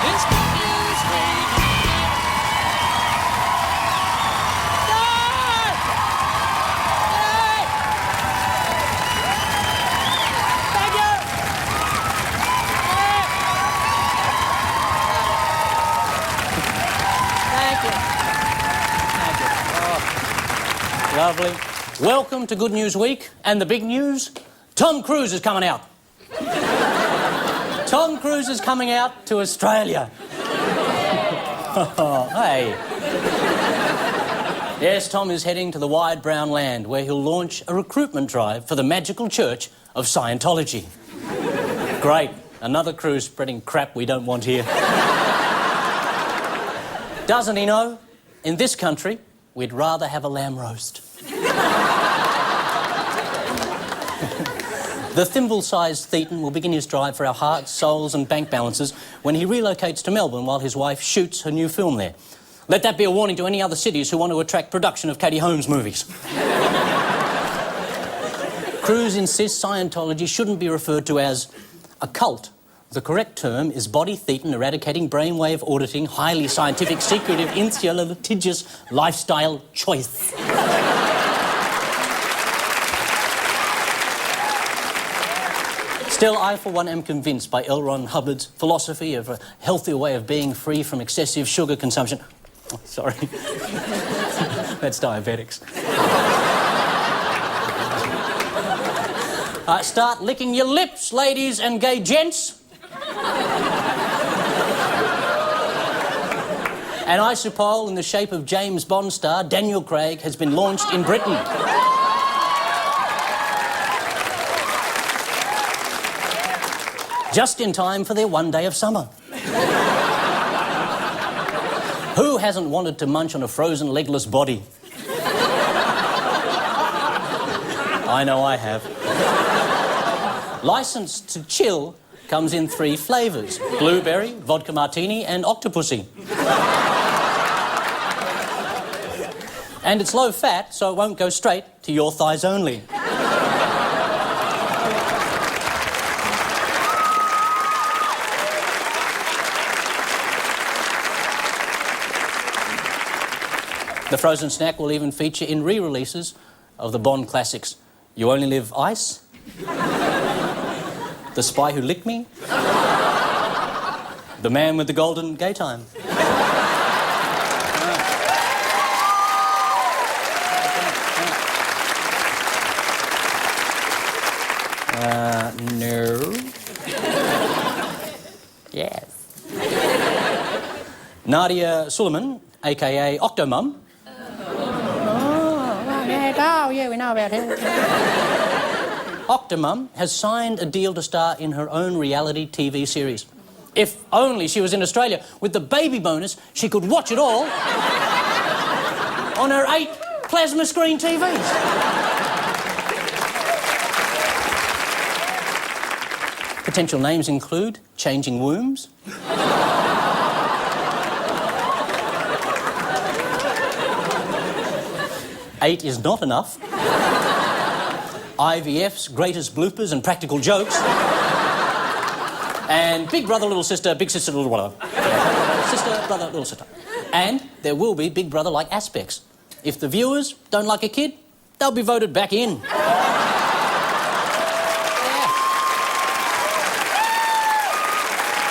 It's Good News Week. Thank you. Thank you. Thank you. Oh, lovely. Welcome to Good News Week, and the big news, Tom Cruise is coming out. Tom Cruise is coming out to Australia. Oh, hey. Yes, Tom is heading to the wide brown land where he'll launch a recruitment drive for the magical church of Scientology. Great. Another cruise spreading crap we don't want here. Doesn't he know? In this country, we'd rather have a lamb roast. The thimble-sized Thetan will begin his drive for our hearts, souls and bank balances when he relocates to Melbourne while his wife shoots her new film there. Let that be a warning to any other cities who want to attract production of Katie Holmes movies. Cruise insists Scientology shouldn't be referred to as a cult. The correct term is body Thetan eradicating brainwave auditing, highly scientific, secretive, insular, litigious lifestyle choice. Still, I, for one, am convinced by L. Ron Hubbard's philosophy of a healthier way of being free from excessive sugar consumption. Oh, sorry. That's diabetics. Start licking your lips, ladies and gay gents. An isopole in the shape of James Bond star Daniel Craig has been launched in Britain. Just in time for their one day of summer. Who hasn't wanted to munch on a frozen legless body? I know I have. Licensed to chill comes in 3 flavours: blueberry, vodka martini and octopussy. And it's low fat, so it won't go straight to your thighs only. The frozen snack will even feature in re-releases of the Bond classics You Only Live Ice, The Spy Who Licked Me, The Man with the Golden Gay Time. No. Yes. Nadia Suleiman, a.k.a. Octomum. Oh, yeah, we know about her. Octomum has signed a deal to star in her own reality TV series. If only she was in Australia. With the baby bonus, she could watch it all on her 8 plasma screen TVs. Potential names include Changing Wombs, Eight is Not Enough, IVF's Greatest Bloopers and Practical Jokes, and Big Brother, Little Sister, Big Sister, Little Brother. Sister, Brother, Little Sister. And there will be Big Brother-like aspects. If the viewers don't like a kid, they'll be voted back in. Yeah.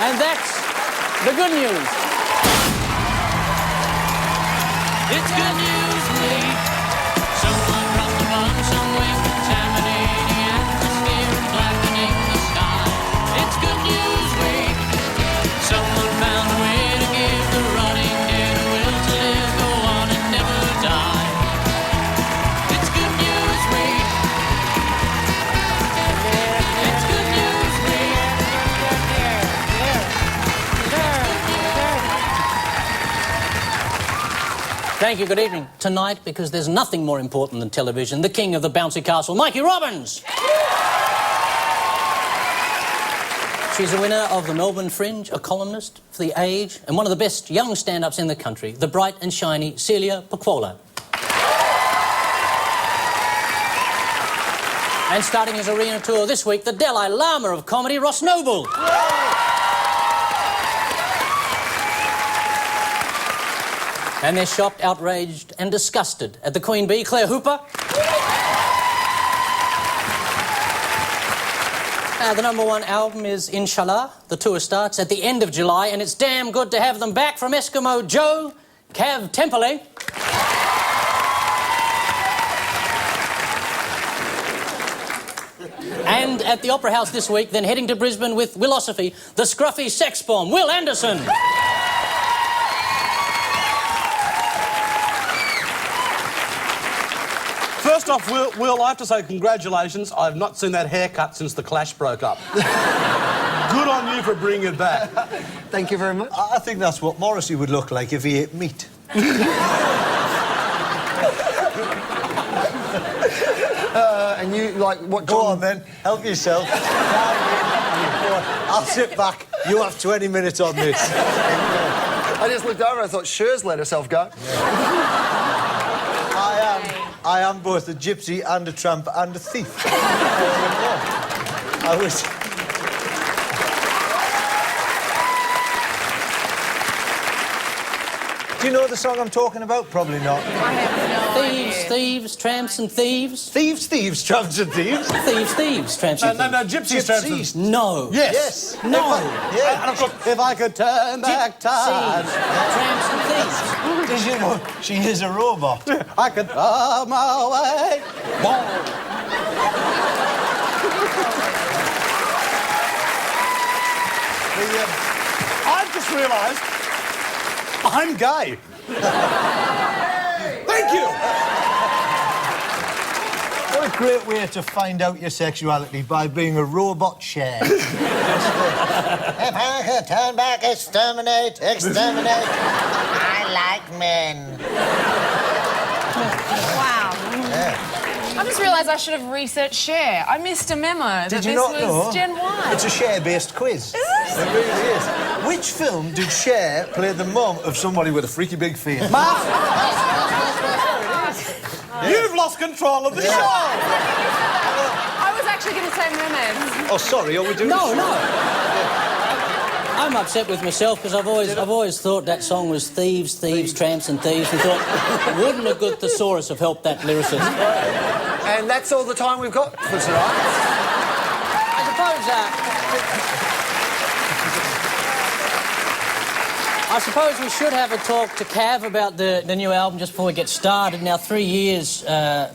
And that's the good news. It's Good News Week. Someone dropped the bomb somewhere, contaminating atmosphere and blackening the sky. It's Good News Week. Someone found a way to give the running dead a will to live, go on and never die. It's Good News Week. It's Good News Week. Thank you, good evening. Tonight, because there's nothing more important than television, the king of the bouncy castle, Mikey Robbins! She's a winner of the Melbourne Fringe, a columnist for The Age, and one of the best young stand-ups in the country, the bright and shiny Celia Pacquola. And starting his arena tour this week, the Dalai Lama of comedy, Ross Noble. And they're shocked, outraged and disgusted at the Queen Bee, Claire Hooper. The #1 album is Inshallah. The tour starts at the end of July, and it's damn good to have them back from Eskimo Joe, Temperley. And at the Opera House this week, then heading to Brisbane with Willosophy, the scruffy sex bomb, Will Anderson. First off, Will, I have to say congratulations. I've not seen that haircut since the Clash broke up. Good on you for bringing it back. Thank you very much. I think that's what Morrissey would look like if he ate meat. And you, like, what... Go on, then. Help yourself. I'll sit back. You have 20 minutes on this. I just looked over and I thought, Sher's let herself go. I am both a gypsy and a tramp and a thief. I was... Do you know the song I'm talking about? Probably not. I have no Thieves, idea. thieves, tramps and thieves. Thieves, thieves, tramps and thieves. Thieves, thieves, tramps and No, thieves. gypsies, tramps and... Gypsies. No. Yes. No. Yeah. And of course, if I could turn back time... Tramps and thieves. Did you know she is a robot? I could come my way. I've just realised I'm gay. Thank you. What a great way to find out your sexuality, by being a robot Cher. If I could turn back, exterminate. I like men. Wow. Yeah. I just realised I should have researched Cher. I missed a memo that Did you this not was know? Gen Y. It's a Cher-based quiz. Is it? It really is. Which film did Cher play the mum of somebody with a freaky big face? You've lost control of the show. I was actually going to say mermaids. Oh, sorry, are we doing... No. I'm upset with myself because I've always thought that song was thieves, tramps and thieves, and thought, wouldn't a good thesaurus have helped that lyricist? And that's all the time we've got for tonight. I suppose we should have a talk to Cav about the new album just before we get started. Now, 3 years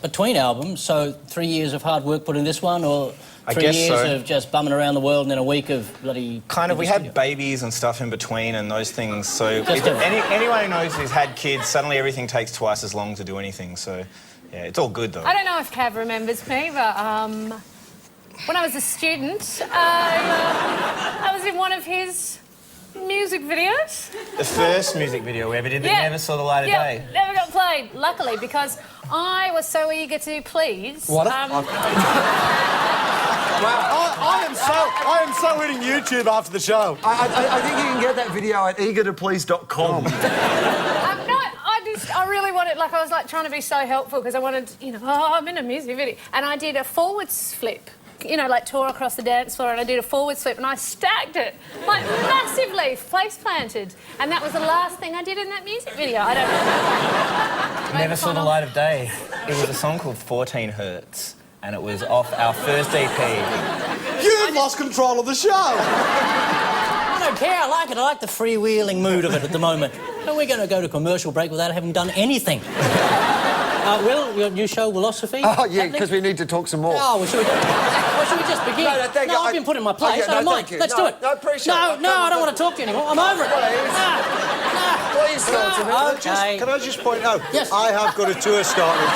between albums, so 3 years of hard work putting this one, or 3 guess years so. of just bumming around the world and then a week of bloody... Kind of, we had babies and stuff in between and those things, so Just anyone who knows who's had kids, suddenly everything takes twice as long to do anything, so yeah, it's all good though. I don't know if Cav remembers me, but when I was a student, I was in one of his music videos. The first music video we ever did that never saw the light of day. Never got played, luckily, because I was so eager to please. What? I am so hitting YouTube after the show. I think you can get that video at eagertoplease.com. I really wanted, like, I was like trying to be so helpful because I wanted, I'm in a music video. And I did a forwards flip, like tore across the dance floor, and I did a forwards flip and I stacked it, like massively, face planted. And that was the last thing I did in that music video. I don't know. Never saw the light of day. It was a song called 14 Hertz, and it was off our first EP. You've lost control of the show. I don't care, I like it. I like the freewheeling mood of it at the moment. So we're going to go to commercial break without having done anything. Will, your new show, Willosophy? Oh, yeah, because we need to talk some more. Oh, well, should we just begin? No, thank you. I've been put in my place. Oh, yeah, no, I thank you. Let's do it. No, I appreciate it. No, I don't want to talk to you anymore. I'm over it. Please tell us a bit. Okay. Can I just point out? Yes. I have got a tour started.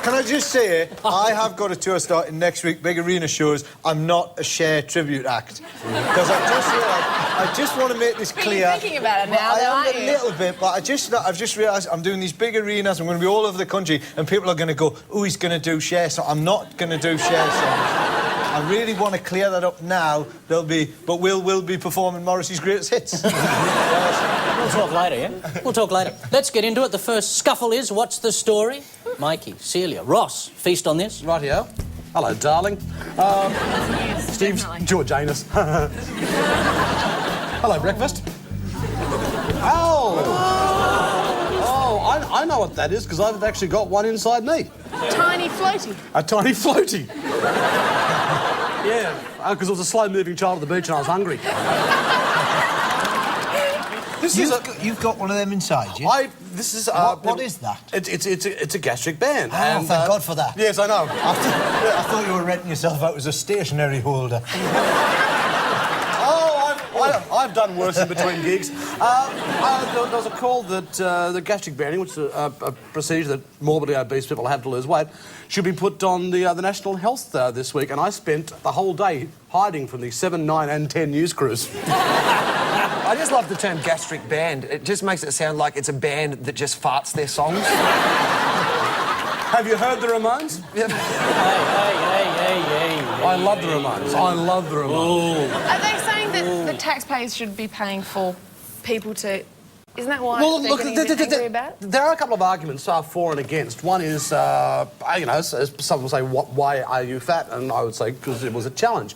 Can I just say, I have got a tour starting next week, big arena shows. I'm not a Cher tribute act. Because I just want to make this clear. You're thinking about it now, I am aren't a you? little bit, but I've just realised I'm doing these big arenas. I'm going to be all over the country, and people are going to go, "Oh, he's going to do Cher." So I'm not going to do Cher songs. I really want to clear that up now. But we'll be performing Morrissey's greatest hits. We'll talk later, yeah? We'll talk later. Let's get into it. The first scuffle is, what's the story? Mikey, Celia, Ross, feast on this. Rightio. Hello, darling. Steve's definitely. George Anus. Hello, breakfast. I know what that is, because I've actually got one inside me. Tiny floaty. A tiny floaty. Yeah, because I was a slow-moving child at the beach and I was hungry. You've got one of them inside you? What is that? It's a gastric band. Oh, thank God for that. Yes, I know. I thought you were renting yourself out as a stationery holder. I've done worse in between gigs. There was a call that the gastric banding, which is a procedure that morbidly obese people have to lose weight, should be put on the National Health this week, and I spent the whole day hiding from the 7, 9 and 10 news crews. I just love the term gastric band. It just makes it sound like it's a band that just farts their songs. Have you heard the Ramones? Hey. I love the Ramones. I love the Ramones. Are they saying that the taxpayers should be paying for people to... Isn't that why they're getting a bit angry about it? There are a couple of arguments for and against. One is, you know, as some will say, why are you fat? And I would say, because it was a challenge.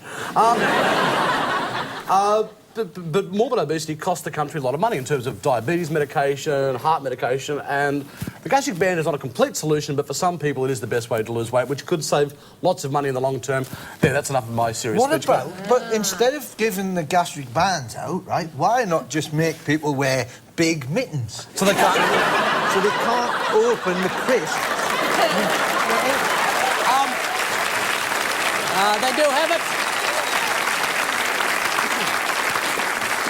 But morbid obesity costs the country a lot of money in terms of diabetes medication, heart medication, and the gastric band is not a complete solution, but for some people it is the best way to lose weight, which could save lots of money in the long term. Yeah, that's enough of my serious speech. But instead of giving the gastric bands out, right, why not just make people wear big mittens? So they can't... So they can't open the crisp. They do have it.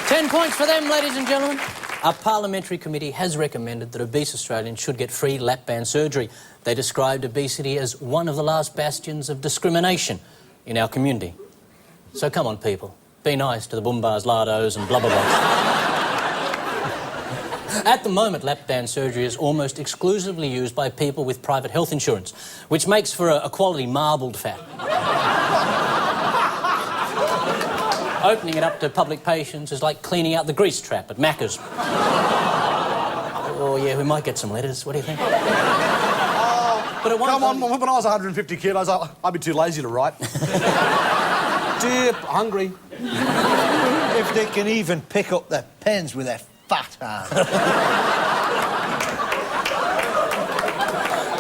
10 points for them, ladies and gentlemen. Our parliamentary committee has recommended that obese Australians should get free lap band surgery. They described obesity as one of the last bastions of discrimination in our community. So come on, people. Be nice to the Boombas, Lardos and blah, blah, blah. At the moment, lap band surgery is almost exclusively used by people with private health insurance, which makes for a quality marbled fat. Opening it up to public patients is like cleaning out the grease trap at Macca's. Oh, yeah, we might get some letters. What do you think? But Come on, when I was 150 kilos, I'd be too lazy to write. Dear, hungry. If they can even pick up their pens with their fat hand.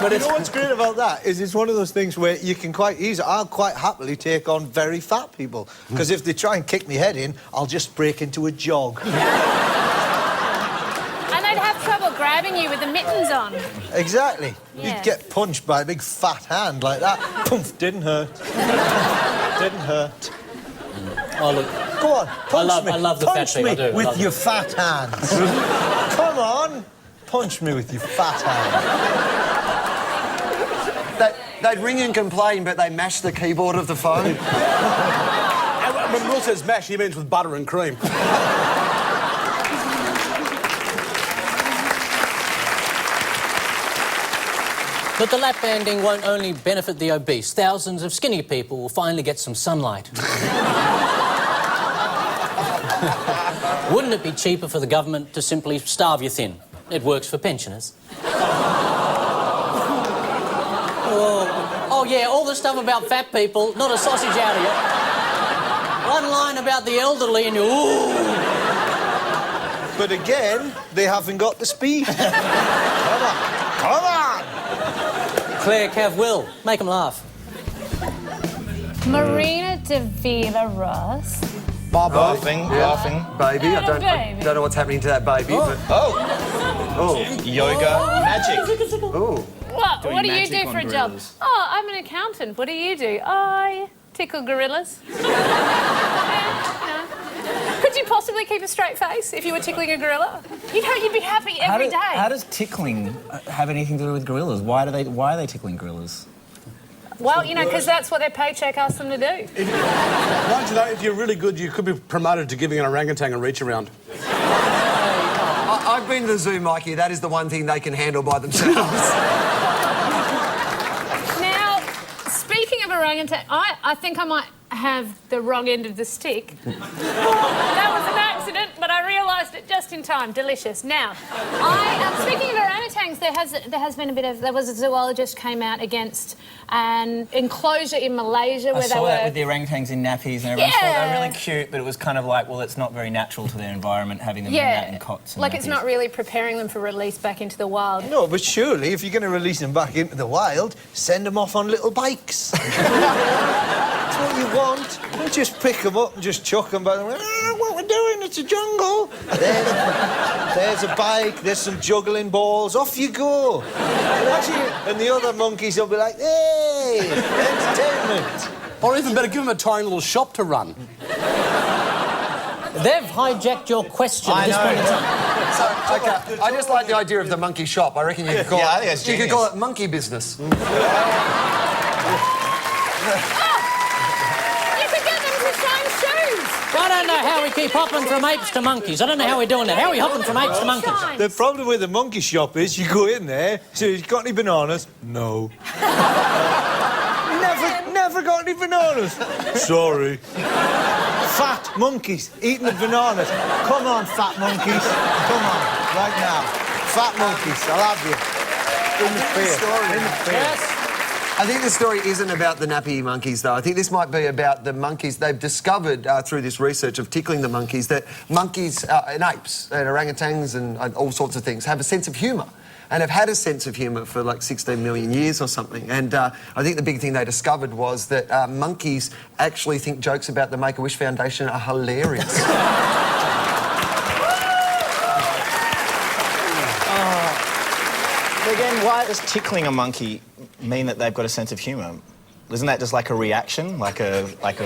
But you know what's great about that is it's one of those things where you can I'll quite happily take on very fat people, because if they try and kick me head in, I'll just break into a jog. And they'd have trouble grabbing you with the mittens on. Exactly. Yeah. You'd get punched by a big fat hand like that. Poof, didn't hurt. Didn't hurt. Oh, look. Go on, punch me. I love the fat people, I do. With your fat hands. Come on, punch me with your fat hand. They'd ring and complain, but they mash the keyboard of the phone. And when Will says mash, he means with butter and cream. But the lap banding won't only benefit the obese. Thousands of skinny people will finally get some sunlight. Wouldn't it be cheaper for the government to simply starve you thin? It works for pensioners. Oh, yeah, all the stuff about fat people, not a sausage out of you. One line about the elderly and you, ooh. But again, they haven't got the speed. Come on, come on! Claire, Cav, Will, make them laugh. Marina de Vila Ross. Laughing. Baby, I don't know what's happening to that baby, but... Yoga. Magic. Oh. What do you magic do on for a job? gorillas. Oh, I'm an accountant. What do you do? I tickle gorillas. Yeah, no. Could you possibly keep a straight face if you were tickling a gorilla? You'd be happy every day. How does tickling have anything to do with gorillas? Why are they tickling gorillas? Well, you know, because that's what their paycheck asks them to do. Don't you know, if you're really good, you could be promoted to giving an orangutan a reach around. I've been to the zoo, Mikey. That is the one thing they can handle by themselves. Now, speaking of orangutan, I think I might have the wrong end of the stick. That was an accident, but I realised it just just in time. Delicious. Now, speaking of orangutans, there has been a bit of... There was a zoologist came out against an enclosure in Malaysia where I they saw were... that with the orangutans in nappies and everyone thought they were really cute, but it was kind of like, well, it's not very natural to their environment having them hang out in cots and like nappies. it's not really preparing them for release back into the wild. No, but surely, if you're going to release them back into the wild, send them off on little bikes. That's what you want. Don't just pick them up and just chuck them back. What we're doing, it's a jungle. There's a bike, there's some juggling balls, off you go. And the other monkeys will be like, hey, entertainment. Or even better, give them a tiny little shop to run. They've hijacked your question at this point in time. So, OK, I just like the idea of the monkey shop. I reckon you could call I think it's you could genius. call it monkey business. You could get them to shine shoes. I don't know how we keep hopping from apes to monkeys. I don't know how we're doing that. How are we hopping from apes to monkeys? The problem with the monkey shop is you go in there, so you got any bananas? No. Never got any bananas. Sorry. Fat monkeys eating the bananas. Come on, fat monkeys. Come on, right now. Fat monkeys, I'll have you. In the face. In the face. Yes. I think the story isn't about the nappy monkeys, though. I think this might be about the monkeys. They've discovered through this research of tickling the monkeys that monkeys and apes and orangutans and all sorts of things have a sense of humour and have had a sense of humour for like 16 million years or something. And I think the big thing they discovered was that monkeys actually think jokes about the Make-A-Wish Foundation are hilarious. Again, why does tickling a monkey mean that they've got a sense of humour? Isn't that just like a reaction? Like a... OK,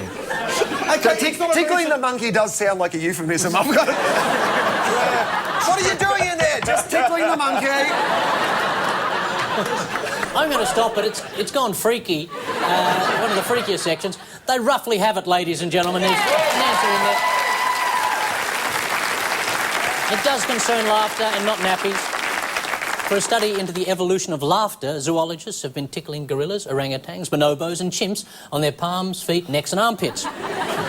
tickling the monkey does sound like a euphemism. I've got it. What are you doing in there? Just tickling the monkey. I'm going to stop it. It's gone freaky. One of the freakier sections. They roughly have it, ladies and gentlemen. There's an answer in there. It does concern laughter and not nappies. For a study into the evolution of laughter, zoologists have been tickling gorillas, orangutans, bonobos and chimps on their palms, feet, necks and armpits.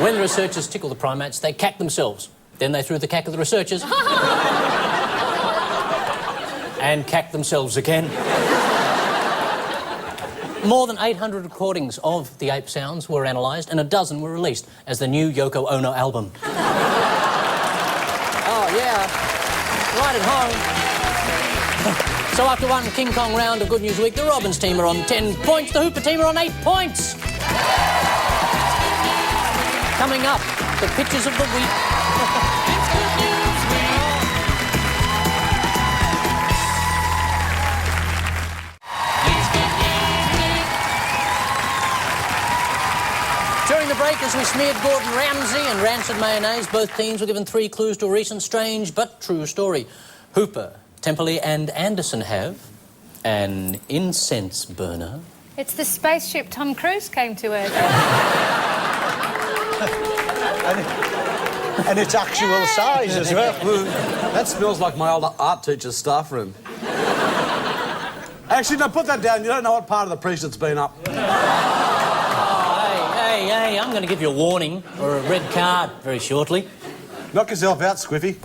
When the researchers tickle the primates, they cack themselves. Then they threw the cack of the researchers and cack themselves again. More than 800 recordings of the ape sounds were analysed and a dozen were released as the new Yoko Ono album. Oh, yeah. Right at home. So after one King Kong round of Good News Week, the Robbins team are on 10 points, the Hooper team are on 8 points. Coming up, the pictures of the week. It's Good News Week. It's Good News Week. During the break, as we smeared Gordon Ramsay and rancid mayonnaise, both teams were given 3 clues to a recent strange but true story. Hooper, Temperley and Anderson have an incense burner. It's the spaceship Tom Cruise came to Earth. And it's actual size as well. That smells like my old art teacher's staff room. Actually, no, put that down. You don't know what part of the piece it's been up. Oh, hey, I'm going to give you a warning or a red card very shortly. Knock yourself out, Squiffy.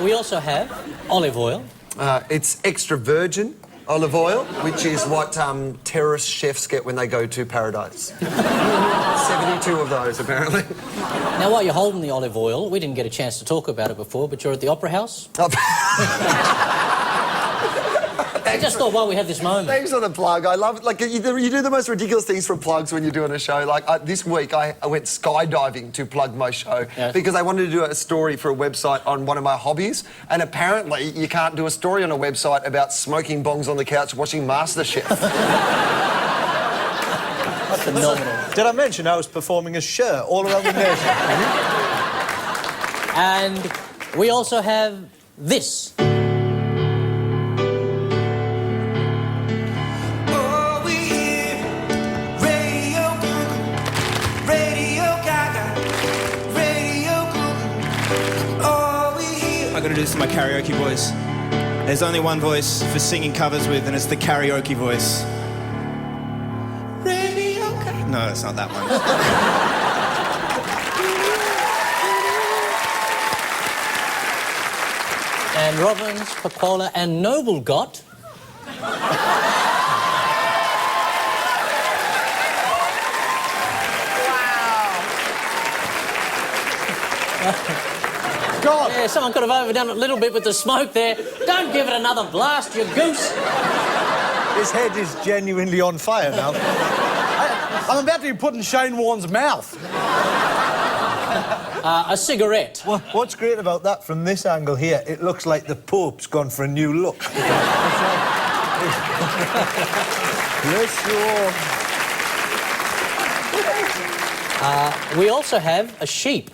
We also have olive oil. It's extra virgin olive oil, which is what terrorist chefs get when they go to paradise. 72 of those, apparently. Now, while you're holding the olive oil, we didn't get a chance to talk about it before, but you're at the Opera House. I just thought while we have this moment. Thanks for the plug. I love it. Like, you do the most ridiculous things for plugs when you're doing a show. Like, this week, I went skydiving to plug my show because I wanted to do a story for a website on one of my hobbies, and apparently you can't do a story on a website about smoking bongs on the couch watching MasterChef. That's phenomenal. Did I mention I was performing as Cher all around the nation? And we also have this. I got to do this to my karaoke voice. There's only one voice for singing covers with, and it's the karaoke voice. Radio Gaga. No, it's not that one. And Robbins, Pacquola and Noble got... God! Yeah, someone could have overdone it a little bit with the smoke there. Don't give it another blast, you goose. His head is genuinely on fire now. I'm about to be put in Shane Warne's mouth. A cigarette. Well, what's great about that, from this angle here, it looks like the Pope's gone for a new look. Bless you. We also have a sheep.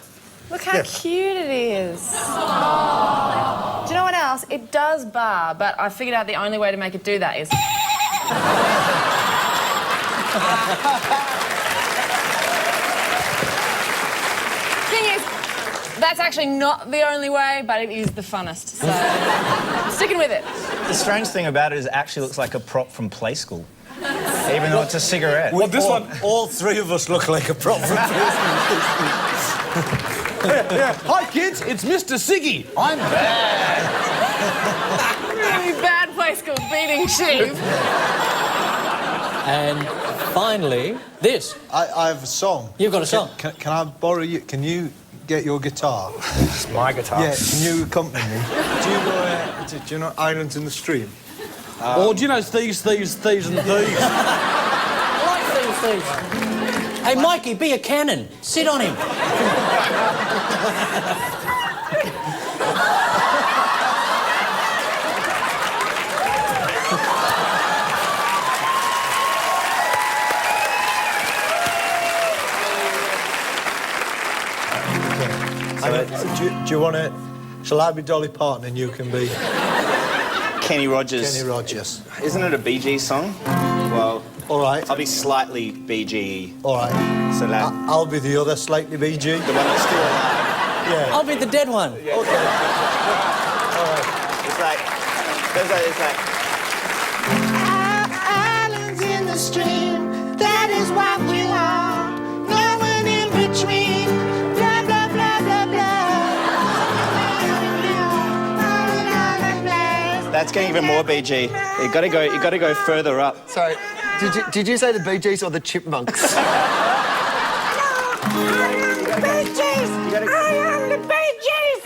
Look how cute it is. Do you know what else? It does bar, but I figured out the only way to make it do that is... Thing is, that's actually not the only way, but it is the funnest. So, I'm sticking with it. The strange thing about it is it actually looks like a prop from play school. Even though it's a cigarette. Well, this one... All three of us look like a prop from Yeah. Hi, kids, it's Mr. Siggy. I'm bad. Really bad place called beating sheep. And finally, this. I have a song. You've got a song? Can I borrow you? Can you get your guitar? It's my guitar. Yeah, can you accompany me? Do you know Islands in the Stream? Or do you know Thieves and Thieves? I like thieves. Hey, Mikey, be a cannon. Sit on him. Do you want to... Shall I be Dolly Parton and you can be... Kenny Rogers. Kenny Rogers. Isn't it a Bee Gees song? Well, all right. I'll be slightly BGE. All right. So that... I'll be the other slightly BG. The one that's still alive. Yeah. I'll be the dead one. Yeah. Okay. All right. It's like... Islands in the stream, that is what we are. No one in between. Blah, blah, blah, blah, blah. That's getting even more BG. You gotta go further up. Sorry, did you say the Bee Gees or the Chipmunks? I am the Bee Gees! I am the Bee Gees!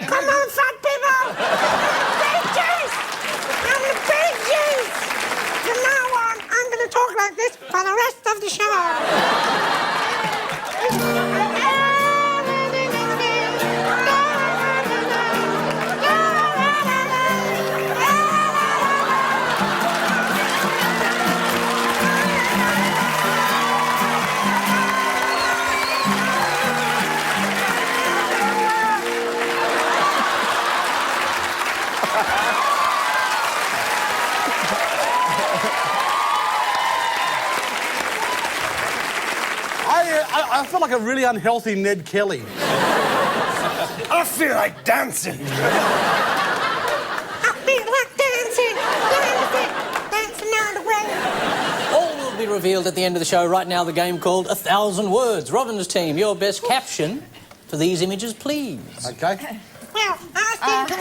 Come on, fat people! Bee Gees! I'm the Bee Gees! From now on, I'm going to talk like this for the rest of the show. I feel like a really unhealthy Ned Kelly. I feel like dancing. I feel like dancing all the way. All will be revealed at the end of the show. Right now, the game called 1,000 Words. Robin's team, your best caption for these images, please. Okay. Well, I think...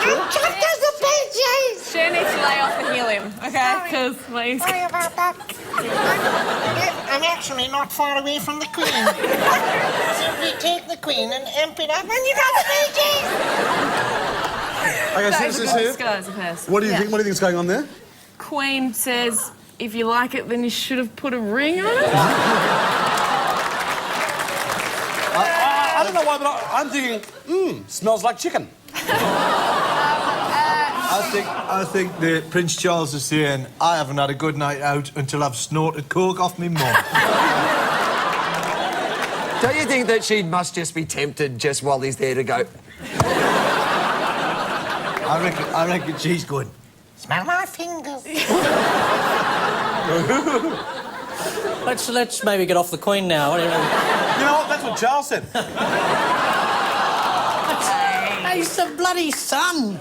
I'm just as a Bee Gees! She needs to lay off the helium, okay? Because Sorry about that. I'm actually not far away from the Queen. Simply take the Queen and amp it up and you got the Bee Gees! Okay, so this is here. Guys of hers. What do you think? What do you think's going on there? Queen says, if you like it, then you should have put a ring on it. I don't know why, but I'm thinking, smells like chicken. I think that Prince Charles is saying, I haven't had a good night out until I've snorted coke off me mum. Don't you think that she must just be tempted just while he's there to go? I reckon she's going, Smell my fingers. Let's maybe get off the Queen now. You know what? That's what Charles said. He's the bloody son.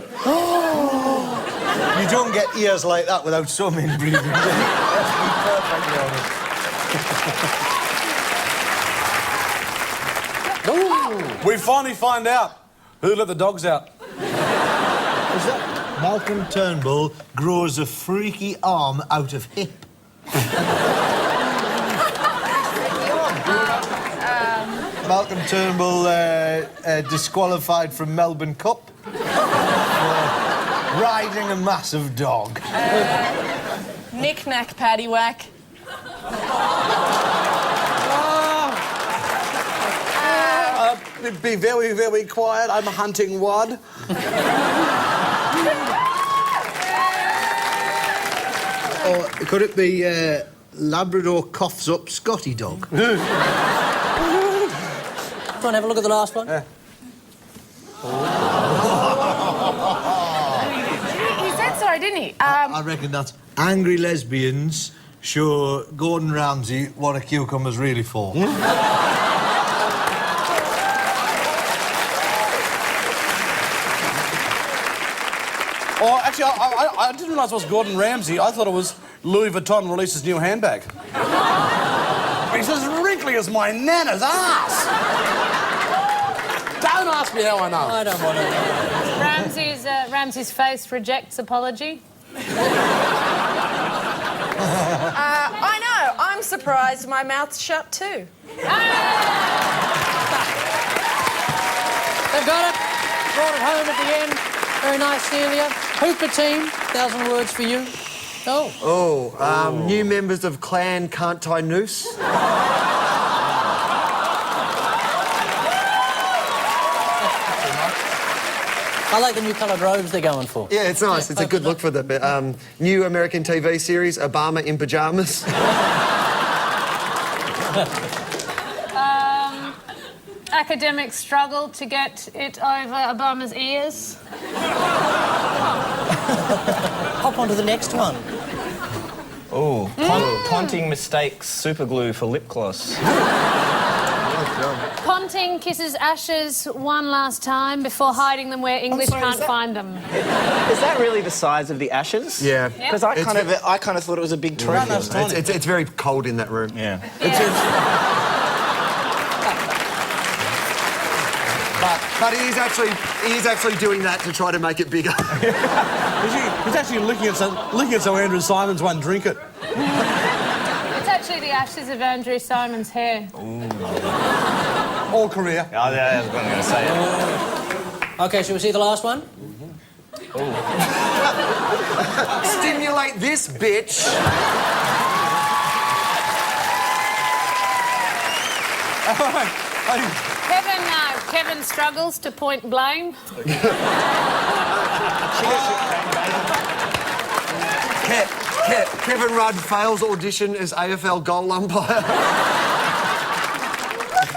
you don't get ears like that without so many breathing. Let's be perfectly honest. We finally find out Who let the dogs out? Is that Malcolm Turnbull grows a freaky arm out of hip? Malcolm Turnbull disqualified from Melbourne Cup for riding a massive dog. Knick-knack, paddywhack. Be very, very quiet. I'm hunting one. Or could it be Labrador coughs up Scotty dog? Go on, have a look at the last one. He said sorry, didn't he? I reckon that's angry lesbians show Gordon Ramsay what a cucumber's really for. Oh, actually, I didn't realise it was Gordon Ramsay. I thought it was Louis Vuitton released his new handbag. It's as wrinkly as my nana's ass. Don't ask me how I know. I don't want to. Ramsay's face rejects apology. I know. I'm surprised my mouth's shut too. They've got it. Brought it home at the end. Very nice, Celia. Hooper team, 1,000 words for you. Oh. New members of Clan Can't Tie Noose. I like the new coloured robes they're going for. Yeah, it's nice. It's a good look for them. New American TV series, Obama in Pyjamas. Academics struggle to get it over Obama's ears. Hop on to the next one. Oh, Ponting mistakes superglue for lip gloss. Ponting kisses ashes one last time before hiding them where English can't find them. Is that really the size of the ashes? Yeah. Because I kind of thought it was a big trophy. It's very cold in that room. Yeah. But he is actually doing that to try to make it bigger. He's actually looking at so Andrew Simon's won't drink it. It's actually the ashes of Andrew Simon's hair. All career. Oh, yeah, I was going to say it. OK, shall we see the last one? Stimulate this, bitch. Kevin struggles to point blame. Kevin Rudd fails audition as AFL goal umpire.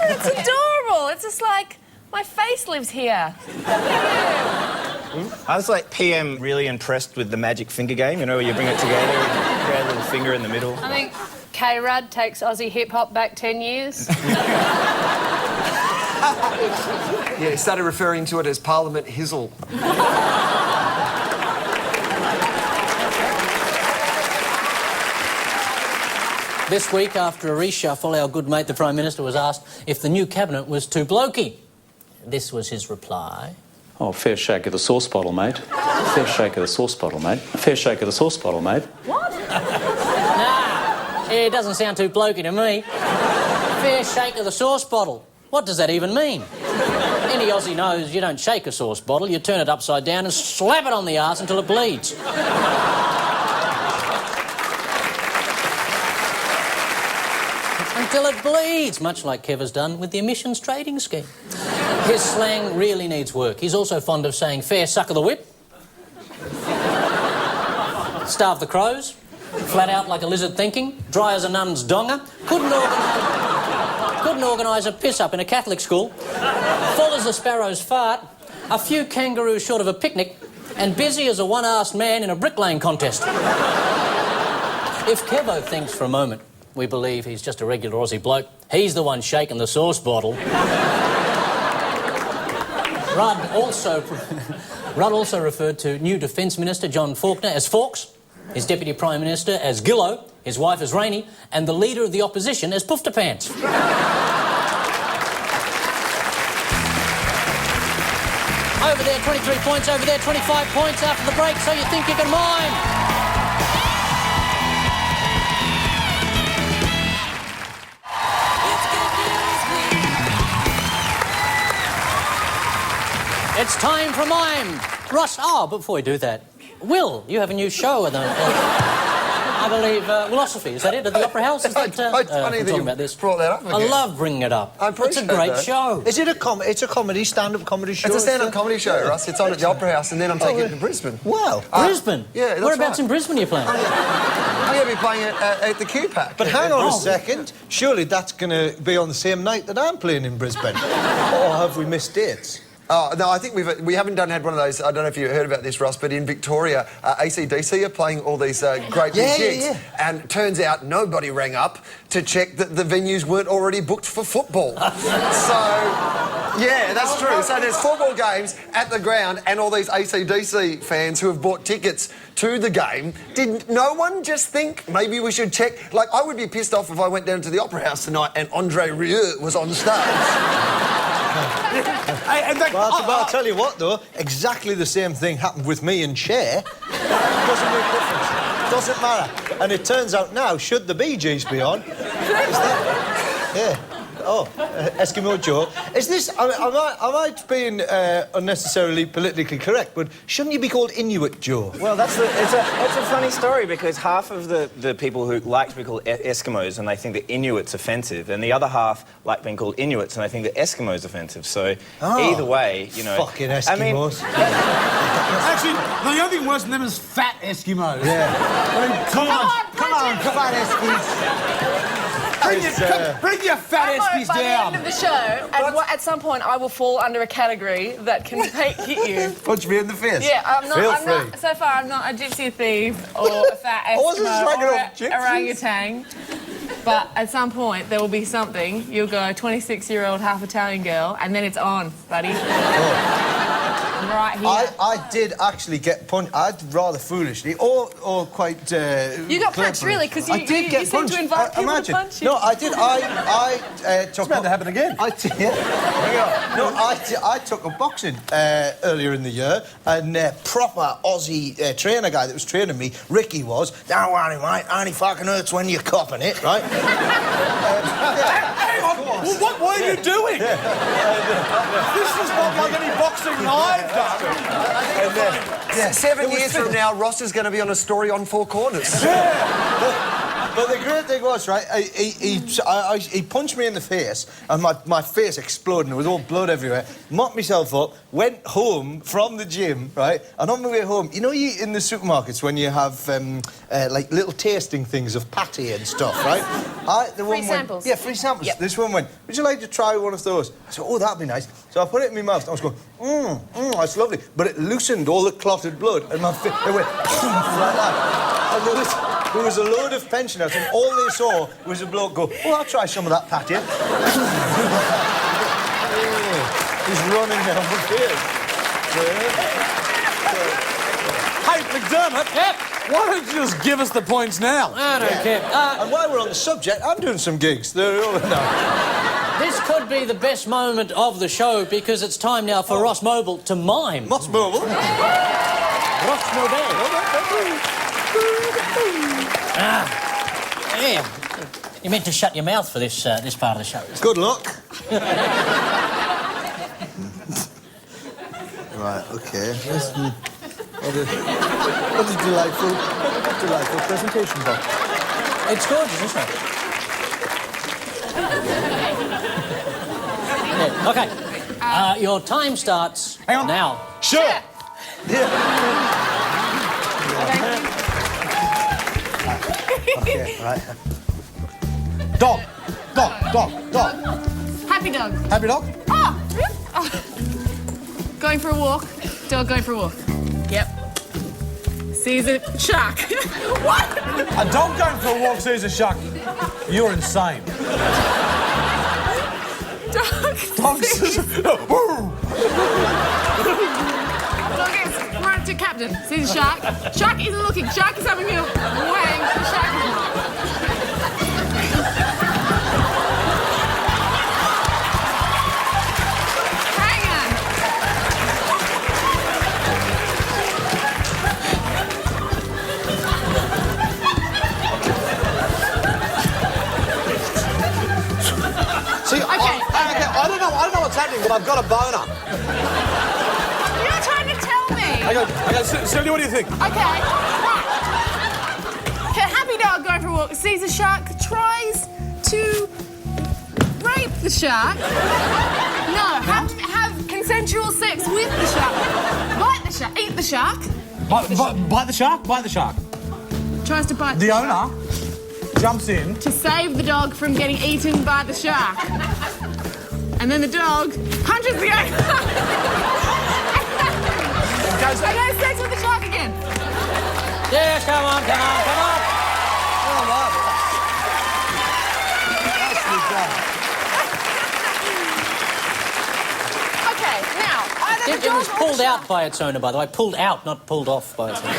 It's adorable. It's just like, my face lives here. I was like PM really impressed with the magic finger game, you know, where you bring it together and create a little finger in the middle. I think K. Rudd takes Aussie hip-hop back 10 years. Yeah, he started referring to it as Parliament Hizzle. This week, after a reshuffle, our good mate, the Prime Minister, was asked if the new cabinet was too blokey. This was his reply. Oh, fair shake of the sauce bottle, mate. Fair shake of the sauce bottle, mate. Fair shake of the sauce bottle, mate. What? Nah, it doesn't sound too blokey to me. Fair shake of the sauce bottle. What does that even mean? Any Aussie knows you don't shake a sauce bottle, you turn it upside down and slap it on the arse until it bleeds. Until it bleeds, much like Kev has done with the emissions trading scheme. His slang really needs work. He's also fond of saying fair suck of the whip, starve the crows, flat out like a lizard thinking, dry as a nun's donger, couldn't organise a piss-up in a Catholic school, full as a sparrow's fart, a few kangaroos short of a picnic, and busy as a one-arsed man in a bricklaying contest. If Kevo thinks for a moment we believe he's just a regular Aussie bloke, he's the one shaking the sauce bottle. Rudd also referred to new Defence Minister John Faulkner as Fawkes, his Deputy Prime Minister as Gillo, his wife as Rainey, and the Leader of the Opposition as Poofterpants. over there, 23 points over there, 25 points after the break, so you think you can mime. It's time for mime. Ross, before we do that, Will, you have a new show at the... I believe, Philosophy, is that it, at the Opera House? Is that, It's funny that you about this. brought that up again. I love bringing it up. I appreciate It's a great that. show. Is it it's a comedy, stand-up comedy show? It's a stand-up comedy show, Russ. It's on at the Opera House, and then I'm taking it to Brisbane. Wow. Brisbane? Yeah, that's Whereabouts right. in Brisbane are you playing? I'm going to be playing it at the Q-Pack. But hang on a second. Surely that's going to be on the same night that I'm playing in Brisbane. Or have we missed dates? Oh, no, I think we haven't had one of those. I don't know if you heard about this, Ross, but in Victoria, AC/DC are playing all these great big gigs. Yeah. And it turns out nobody rang up to check that the venues weren't already booked for football. So, yeah, that's true. So there's football games at the ground and all these AC/DC fans who have bought tickets to the game. Did no one just think maybe we should check? Like, I would be pissed off if I went down to the Opera House tonight and Andre Rieu was on stage. I'll tell you what, though, exactly the same thing happened with me and Cher. Doesn't make difference. Doesn't matter. And it turns out now, should the Bee Gees be on... Yeah. Oh, Eskimo Joe. Is this... I might being unnecessarily politically correct, but shouldn't you be called Inuit Joe? Well, it's a funny story because half of the people who like to be called Eskimos and they think that Inuit's offensive, and the other half like being called Inuits and they think that Eskimos offensive. So either way, you know... Fucking Eskimos. Actually, the only thing worse than them is fat Eskimos. Yeah. I mean, come on, fat Eskies. Bring your fat Eskies By the end down. of the show, at some point, I will fall under a category that can hit you. Punch me in the face. Yeah, I'm not. Feel free. So far, I'm not a gypsy thief or a fat wasn't Eskimo slagging or off gypsies. orangutan. But at some point, there will be something. You'll go 26-year-old half Italian girl, and then it's on, buddy. I'm right here. I did actually get punched. I rather foolishly, or quite. You got punched, cleverly. really? Because I did get you seem punched. to invite people Imagine. to punch you. No, I did. I took. It's about to happen again. I took up boxing earlier in the year, and proper Aussie trainer guy that was training me, Ricky was. Don't worry, mate. Only fucking hurts when you're copping it, right? Hang on. Well, what were you doing? This is not like any boxing I've done. 7 years from now, Ross is going to be on a story on Four Corners. But the great thing was, right, he punched me in the face, and my face exploded, and there was all blood everywhere. Mopped myself up, went home from the gym, right, and on my way home, you know, in the supermarkets when you have, like, little tasting things of patty and stuff, right? Free samples. Yeah, free samples. Yep. This one went, would you like to try one of those? I said, oh, that'd be nice. So I put it in my mouth, and I was going, that's lovely. But it loosened all the clotted blood, and my face, it went, like that. And there was a load of pensioners, and all they saw was a bloke go, oh, I'll try some of that patty. He's running down the field. Hey, McDermott. Yep. Why don't you just give us the points now? I don't care. And while we're on the subject, I'm doing some gigs. They're all This could be the best moment of the show because it's time now for Ross Mobile to mime. Ross Mobile. Ross Mobile. Yeah. You meant to shut your mouth for this part of the show. Good luck. Right, OK. What a delightful presentation, Bob. It's gorgeous, isn't it? Yeah, OK. Your time starts now. Sure. OK, right. Dog. Happy dog. Happy dog? Going for a walk. Dog going for a walk. Yep. Sees a shark. What? A dog going for a walk sees a shark. You're insane. Dog Dogs. Dog is right to Captain. Sees a shark. Shark isn't looking. Shark is having a wang. The shark is not. Hang on. Okay, I don't know what's happening, but I've got a boner. You're trying to tell me. Okay, Celia, what do you think? Okay, right. A happy dog going for a walk sees a shark, tries to rape the shark. No, have consensual sex with the shark. Bite the shark, eat the shark. Bite the shark? Bite the shark. Tries to bite The owner jumps in. to save the dog from getting eaten by the shark. And then the dog punches the owner. And has sex with the shark again. Yeah, come on. Okay, now, either the It dog was or the pulled shark. out by its owner, by the way. Pulled out, not pulled off by its owner.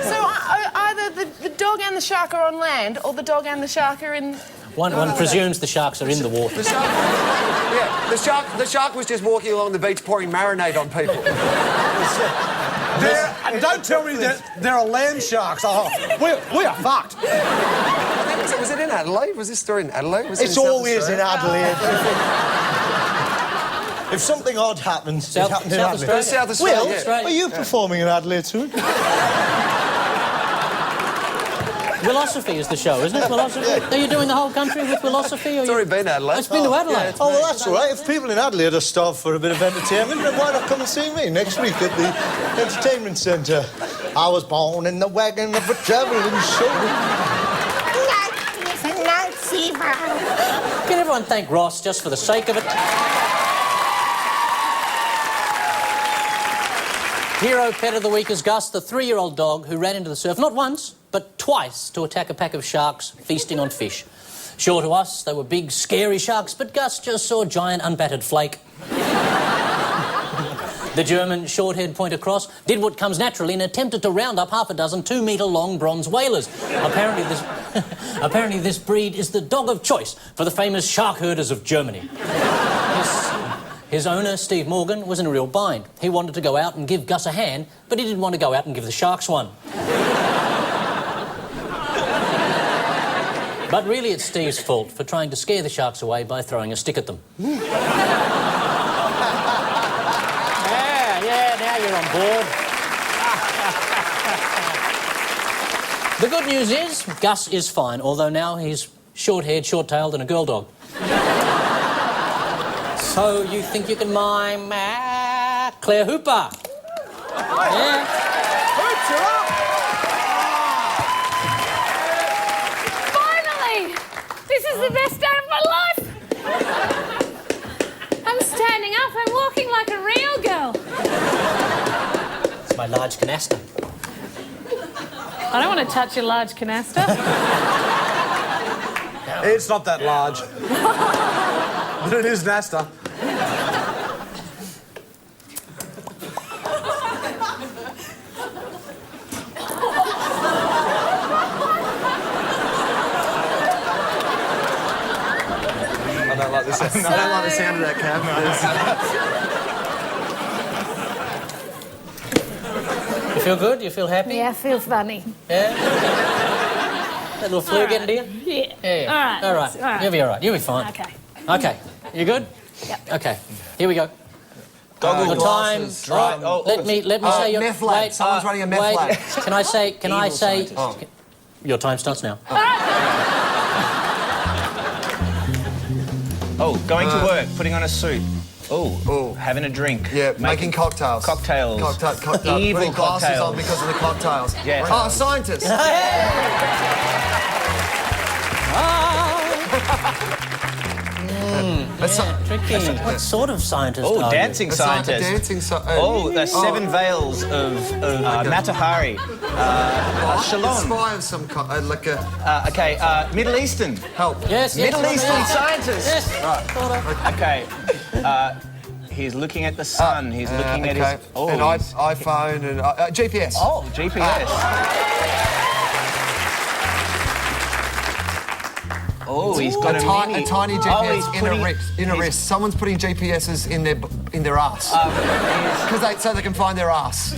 So either the dog and the shark are on land, or the dog and the shark are in... One presumes the sharks are in the water. The shark was just walking along the beach pouring marinade on people. And don't tell me that there are land sharks. Oh, we are fucked. Was it in Adelaide? Was this story in Adelaide? Was It's in South always in Australia? Adelaide. If something odd happens, South- it happened in South Adelaide. Australia. South Australia. Will, Australia. are you performing in Adelaide soon? Philosophy is the show, isn't it? Philosophy? Are you doing the whole country with philosophy? It's already been Adelaide. It's been to Adelaide. Oh, well, that's all right. If people in Adelaide are starved for a bit of entertainment, then why not come and see me next week at the entertainment centre? I was born in the wagon of a travelling show. It's a night fever. Can everyone thank Ross just for the sake of it? Hero pet of the week is Gus, the 3-year-old dog who ran into the surf not once, but twice to attack a pack of sharks feasting on fish. Sure, to us, they were big, scary sharks, but Gus just saw a giant, unbattered flake. The German short-haired pointer cross did what comes naturally and attempted to round up half a dozen 2-metre-long bronze whalers. Apparently this breed is the dog of choice for the famous shark herders of Germany. His owner, Steve Morgan, was in a real bind. He wanted to go out and give Gus a hand, but he didn't want to go out and give the sharks one. But really it's Steve's fault for trying to scare the sharks away by throwing a stick at them. Yeah, now you're on board. The good news is, Gus is fine, although now he's short-haired, short-tailed and a girl dog. So you think you can mime Claire Hooper? Yeah. Hoops, you're up. Finally! This is the best day of my life! I'm standing up, I'm walking like a real girl. It's my large canaster. I don't want to touch your large canaster. It's not that large. But it is Nasta. I don't like the sound. I don't like the sound of that, Cav. You feel good? You feel happy? Yeah, I feel funny. Yeah? That little flu getting to you? Yeah. Yeah. All right. All right. You'll be all right. You'll be fine. Okay. Okay. You good? Yep. Okay. Here we go. Goggle The time. glasses, right? Let me say your meth lab. wait, Someone's running a meth wait. lab. Can I say? Your time starts now. Oh, going to work, putting on a suit. Oh, having a drink. Yeah, making cocktails. Cocktails. Cocktail. Evil Putting glasses cocktails. on because of the cocktails. Yeah. Oh, scientists. Tricky. What sort of scientist Oh, are dancing A scientist. dancing Oh, the 7 veils of Matahari. Shalom. Spy of some kind, like a Okay, Middle Eastern. help. Yes, Middle yes, Eastern yes. scientist. Yes. Okay. He's looking at the sun. He's looking at his... Oh, and he's- iPhone and GPS. GPS. Oh, he's got a mini... A tiny he's GPS putting- in a wrist. Someone's putting GPSs in their ass. So they can find their ass.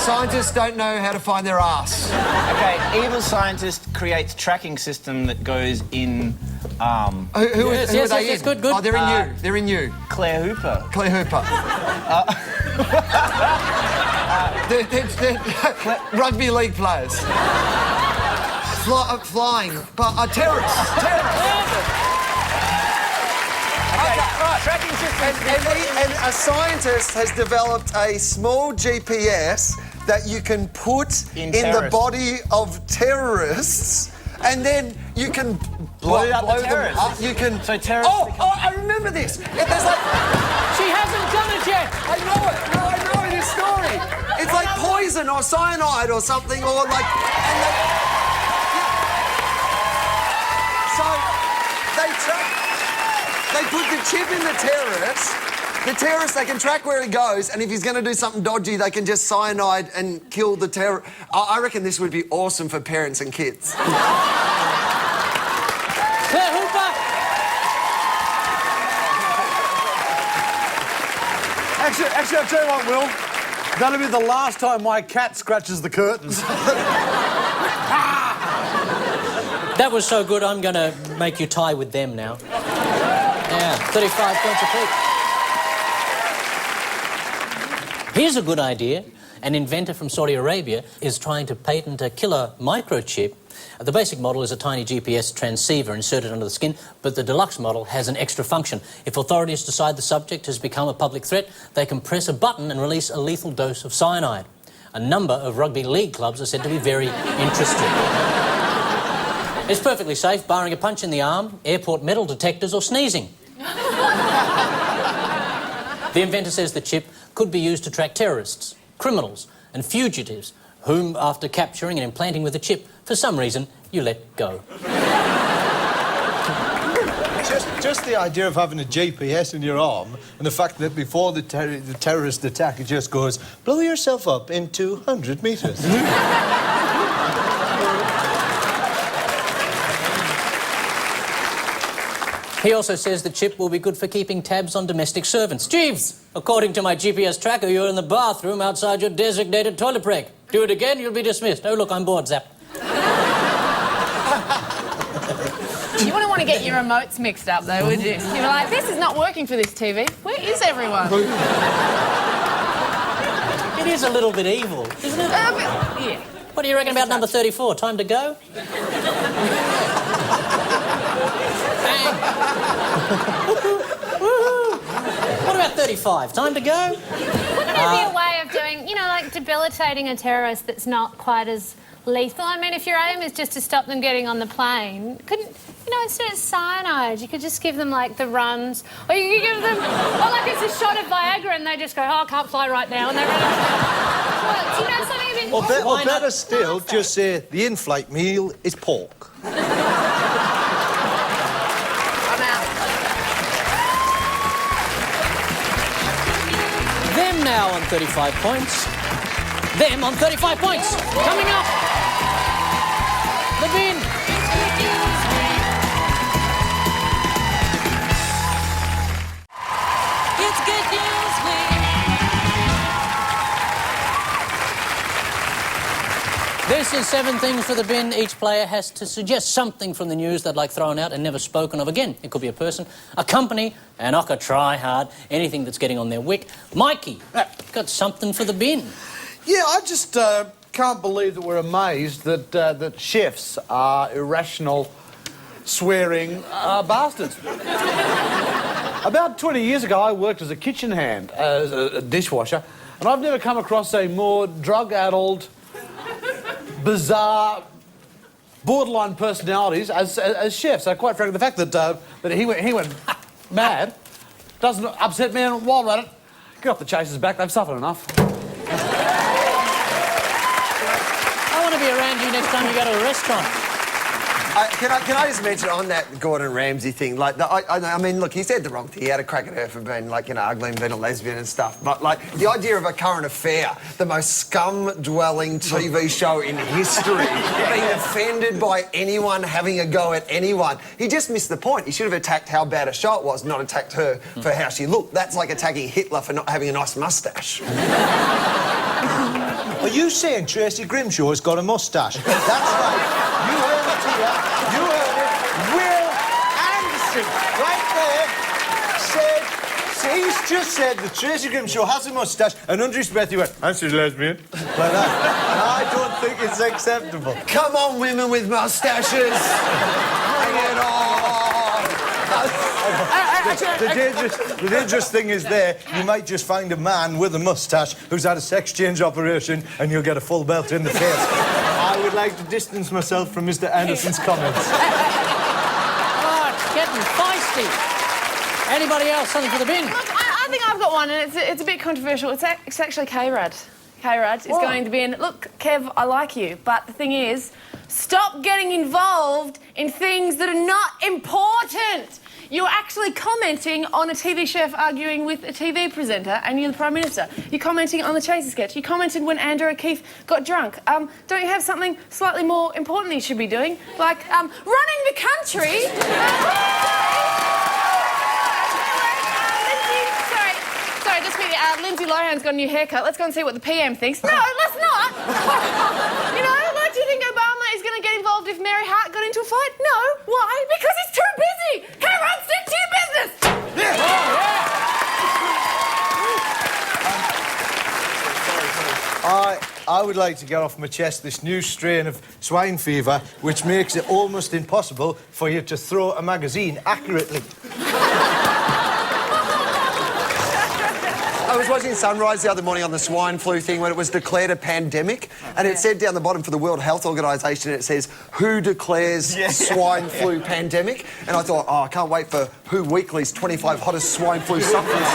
Scientists don't know how to find their ass. Okay, evil scientist creates tracking system that goes in... Who are they in? Good. Oh, they're in you. They're in you. Claire Hooper. Claire Hooper. They're rugby league players. Flying, but terrorists. Tracking system. And a scientist has developed a small GPS that you can put in the terrorists. body of terrorists, and then you can blow up the them terrorists. up. You can. So terrorists Oh, I remember this. There's like. She hasn't done it yet. I know it. No, I know it. This story. It's like poison or cyanide or something, or like. And so they put the chip in the terrorist. The terrorist, they can track where he goes, and if he's going to do something dodgy, they can just cyanide and kill the terror. I reckon this would be awesome for parents and kids. Claire Hooper. Actually, I'll tell you what, Will. That'll be the last time my cat scratches the curtains. That was so good, I'm going to make you tie with them now. Yeah, 35 points apiece. Here's a good idea. An inventor from Saudi Arabia is trying to patent a killer microchip. The basic model is a tiny GPS transceiver inserted under the skin, but the deluxe model has an extra function. If authorities decide the subject has become a public threat, they can press a button and release a lethal dose of cyanide. A number of rugby league clubs are said to be very interested. It's perfectly safe, barring a punch in the arm, airport metal detectors or sneezing. The inventor says the chip could be used to track terrorists, criminals and fugitives, whom, after capturing and implanting with the chip, for some reason, you let go. Just the idea of having a GPS in your arm and the fact that before the terrorist attack, it just goes, blow yourself up in 200 metres. He also says the chip will be good for keeping tabs on domestic servants. Jeeves, according to my GPS tracker, you're in the bathroom outside your designated toilet break. Do it again, you'll be dismissed. Oh, look, I'm bored, Zap. You wouldn't want to get your remotes mixed up, though, would you? You'd be like, this is not working for this TV. Where is everyone? It is a little bit evil, isn't it? Yeah. What do you reckon about number 34? Time to go? What about 35? Time to go? Wouldn't it be a way of doing, you know, like debilitating a terrorist that's not quite as lethal? I mean, if your aim is just to stop them getting on the plane, couldn't, you know, instead of cyanide, you could just give them, like, the runs, or you could give them, or like it's a shot of Viagra and they just go, oh, I can't fly right now, and they run out. You know, something a bit... Or better still, just say the in-flight meal is pork. Them now on 35 points. Them on 35 points. Coming up, the bin. It's Good News Week. This is 7 things for the bin. Each player has to suggest something from the news they'd like thrown out and never spoken of again. It could be a person, a company, an ocker, try hard, anything that's getting on their wick. Mikey, got something for the bin. Yeah, I just can't believe that we're amazed that that chefs are irrational, swearing bastards. About 20 years ago, I worked as a kitchen hand, as a dishwasher, and I've never come across a more drug-addled, bizarre, borderline personalities as chefs. So quite frankly, the fact that he went mad doesn't upset me while at it. Get off the chaser's back, they've suffered enough. I want to be around you next time you go to a restaurant. Can I just mention on that Gordon Ramsay thing, like, I mean, look, he said the wrong thing. He had a crack at her for being, like, you know, ugly and being a lesbian and stuff. But, like, the idea of A Current Affair, the most scum-dwelling TV show in history, being offended by anyone having a go at anyone. He just missed the point. He should have attacked how bad a show it was, not attacked her for how she looked. That's like attacking Hitler for not having a nice moustache. Are you saying Tracy Grimshaw has got a moustache? That's right. You heard it here. You heard it. Will Anderson, right there, said... He's just said that Tracy Grimshaw has a moustache, and under his breath he went, and she's lesbian. Like that. And I don't think it's acceptable. Come on, women with moustaches. Bring it on. The dangerous thing is there, you might just find a man with a moustache who's had a sex change operation and you'll get a full belt in the face. I would like to distance myself from Mr. Anderson's comments. Oh, it's getting feisty. Anybody else? Something for the bin? Look, I think I've got one, and it's a bit controversial. It's actually K-Rad. K-Rad is going to be in... Look, Kev, I like you, but the thing is, stop getting involved in things that are not important. You're actually commenting on a TV chef arguing with a TV presenter, and you're the Prime Minister. You're commenting on the Chaser sketch. You commented when Andrew O'Keefe got drunk. Don't you have something slightly more important that you should be doing? Like, running the country... Sorry, just quickly, Lindsay Lohan's got a new haircut. Let's go and see what the PM thinks. No, let's not! You know, like, do you think Obama is going to get involved if Mary Hart got into a fight? No. Why? Because he's too busy! K-Rod, stick to your business! Yeah. Oh, yeah. I would like to get off my chest this new strain of swine fever, which makes it almost impossible for you to throw a magazine accurately. I was watching Sunrise the other morning on the swine flu thing when it was declared a pandemic, and it said down the bottom for the World Health Organisation, it says, who declares swine flu pandemic? And I thought, oh, I can't wait for Who Weekly's 25 hottest swine flu sufferers.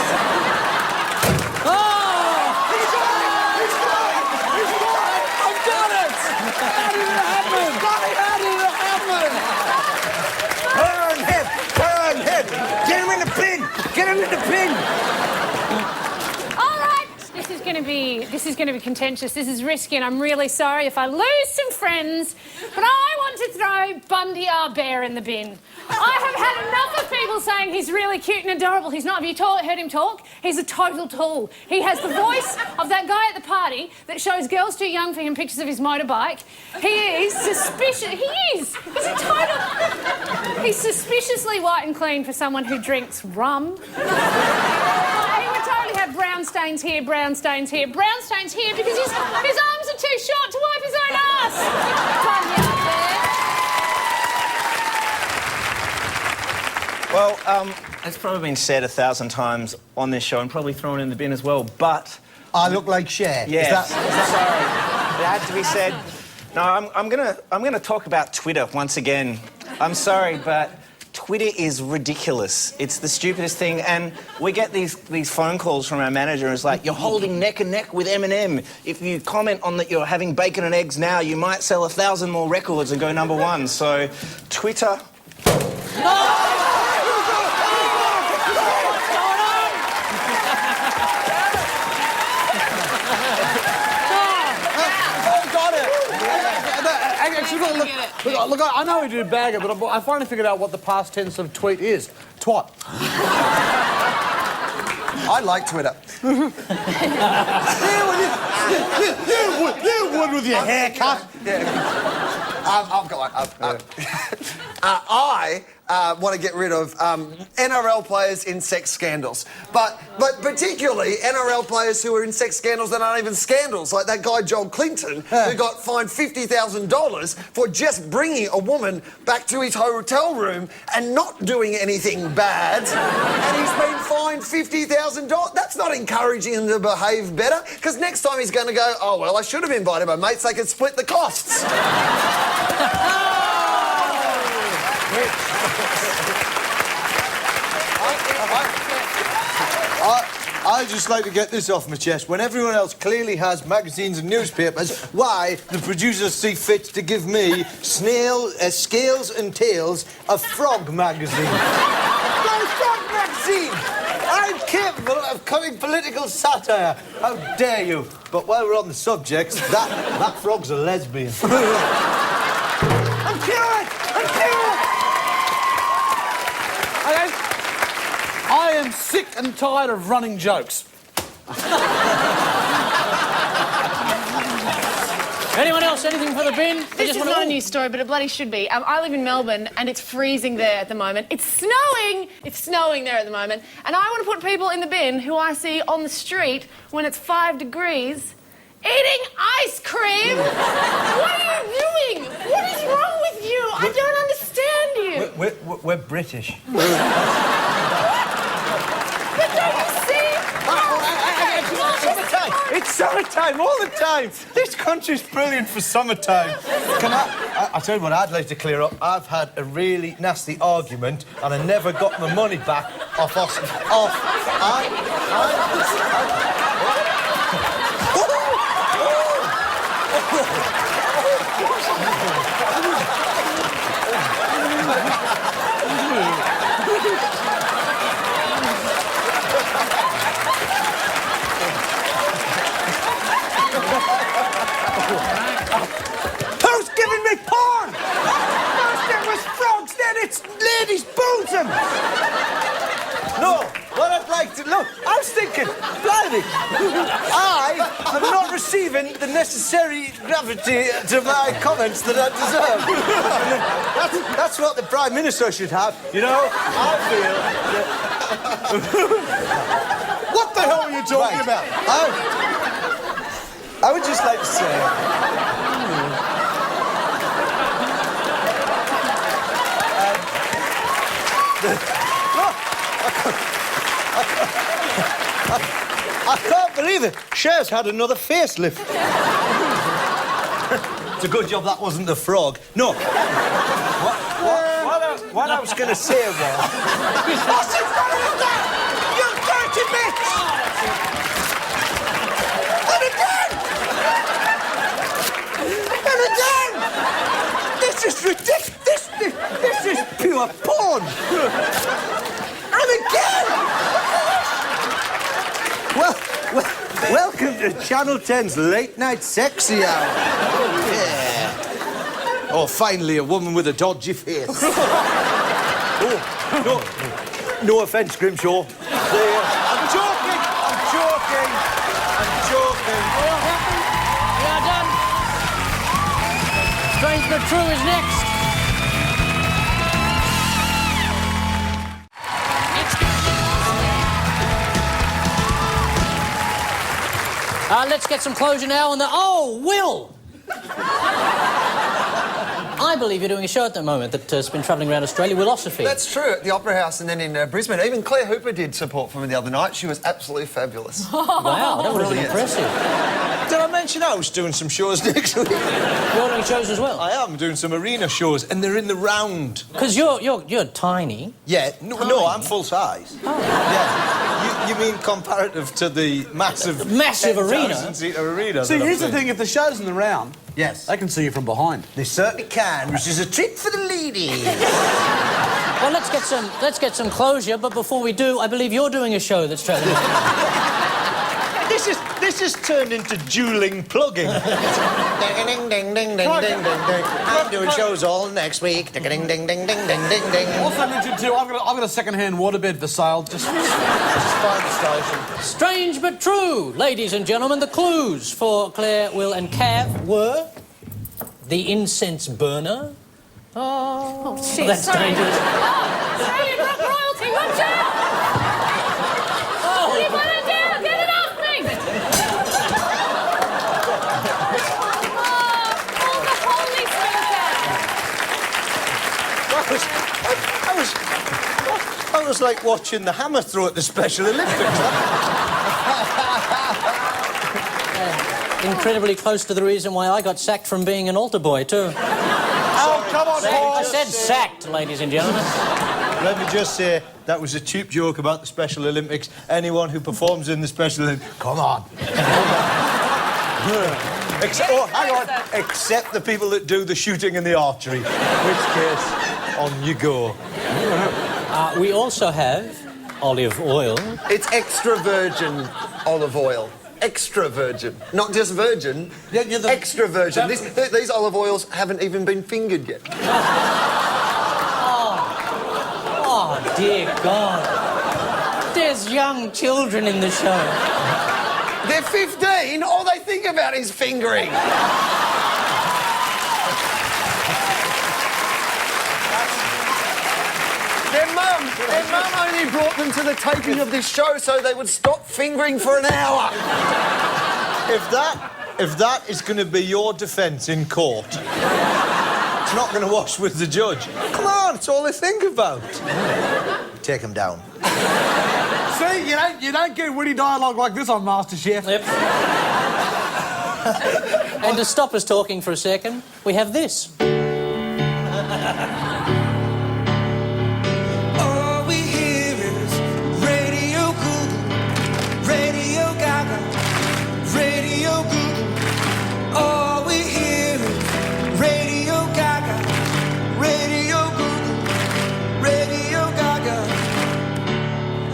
This is going to be contentious. This is risky, and I'm really sorry if I lose some friends. But I want to throw Bundy our bear in the bin. I have had enough of people saying he's really cute and adorable. He's not. Have you heard him talk? He's a total tool. He has the voice of that guy at the party that shows girls too young for him pictures of his motorbike. He is suspicious. He is. He's a total... He's suspiciously white and clean for someone who drinks rum. He would totally have brown stains here, brown stains here, brown stains here because his arms are too short to wipe his own ass. Well, it's probably been said 1,000 times on this show and probably thrown in the bin as well, but... I look like Cher. Yeah, sorry. It had to be said. No, I'm gonna talk about Twitter once again. I'm sorry, but Twitter is ridiculous. It's the stupidest thing, and we get these phone calls from our manager who's like, you're holding neck and neck with Eminem. If you comment on that you're having bacon and eggs now, you might sell 1,000 more records and go #1. So, Twitter... Look, I know we do bag it, but I finally figured out what the past tense of tweet is. Twat. I like Twitter. You would with your haircut. I've got one. I want to get rid of NRL players in sex scandals. But particularly NRL players who are in sex scandals that aren't even scandals, like that guy Joel Clinton, who got fined $50,000 for just bringing a woman back to his hotel room and not doing anything bad. And he's been fined $50,000. That's not encouraging him to behave better, because next time he's going to go, oh, well, I should have invited my mates, they could split the costs. I I'd just like to get this off my chest. When everyone else clearly has magazines and newspapers, why the producers see fit to give me Scales and Tales, a frog magazine? No, frog magazine! I'm capable of cutting political satire. How dare you? But while we're on the subject, that frog's a lesbian. I'm cured! I'm cured! I am sick and tired of running jokes. Anyone else? Anything for the bin? This is not a news story, but it bloody should be. I live in Melbourne, and it's freezing there at the moment. It's snowing! It's snowing there at the moment. And I want to put people in the bin who I see on the street when it's 5 degrees eating ice cream! What are you doing? What is wrong with you? I don't understand you. We're British. But don't you see? Summertime! It's summertime all the time! This country's brilliant for summertime. I'll tell you what I'd like to clear up. I've had a really nasty argument and I never got my money back off Who's giving me porn? First it was frogs, then it's ladies' bosom. No, what I'd like to... Look, I was thinking, blimey, I am not receiving the necessary gravity to my comments that I deserve. That's what the Prime Minister should have, you know? I feel that... What the hell are you talking about? I would just like to say... I can't believe it. Cher's had another facelift. It's a good job that wasn't the frog. No. What I was going to say was... What's in front of that? You dirty bitch! And again! This is ridiculous. This is pure porn. And again! Welcome to Channel 10's Late Night Sexy Hour. Yeah. Oh, finally, a woman with a dodgy face. No offence, Grimshaw. I'm joking. We are happy. We are done. Strange but True is next. Let's get some closure now on the... Oh, Will! I believe you're doing a show at the moment that's been travelling around Australia, Willosophy. That's true, at the Opera House and then in Brisbane. Even Claire Hooper did support for me the other night. She was absolutely fabulous. Wow, that would have been impressive. Did I mention I was doing some shows next week? You're doing shows as well? I am doing some arena shows, and they're in the round. Because you're tiny. Yeah, no, I'm full size. Oh. Yeah. You mean comparative to the massive arena? 10,000-seater arena? See, here's the thing, if the show's in the round, yes, they can see you from behind. They certainly can, which is a treat for the ladies. Well, let's get some closure, but before we do, I believe you're doing a show that's travelling. This has turned into dueling plugging. Ding ding ding ding ding ding ding ding. I'm doing shows all next week. Ding ding ding ding ding ding ding ding. Also mentioned too, I've got a second-hand waterbed for sale. Just find the station. Strange but true, ladies and gentlemen. The clues for Claire, Will, and Cav were the incense burner. Oh, shit, that's sorry. dangerous. Australian rock royalty, watch out! Oh, you put it down, get it off me! All the holy I was like watching the hammer throw at the Special Olympics. Incredibly close to the reason why I got sacked from being an altar boy, too. Oh, come on, Paul. I said sacked, ladies and gentlemen. Let me just say, that was a cheap joke about the Special Olympics. Anyone who performs in the Special Olympics... Come on. Hang on. Except the people that do the shooting and the archery. In which case, on you go. We also have olive oil. It's extra virgin olive oil. Extra virgin. Not just virgin, extra virgin. These olive oils haven't even been fingered yet. Oh, dear God. There's young children in the show. They're 15, all they think about is fingering. Their mum only brought them to the taping of this show so they would stop fingering for an hour. If that is going to be your defence in court, it's not going to wash with the judge. Come on, it's all they think about. Take him down. See, you don't get witty dialogue like this on MasterChef. Yep. And to stop us talking for a second, we have this. All we hear is Radio Google, Radio Gaga, Radio Google. All we hear is Radio Gaga, Radio Google, Radio Gaga.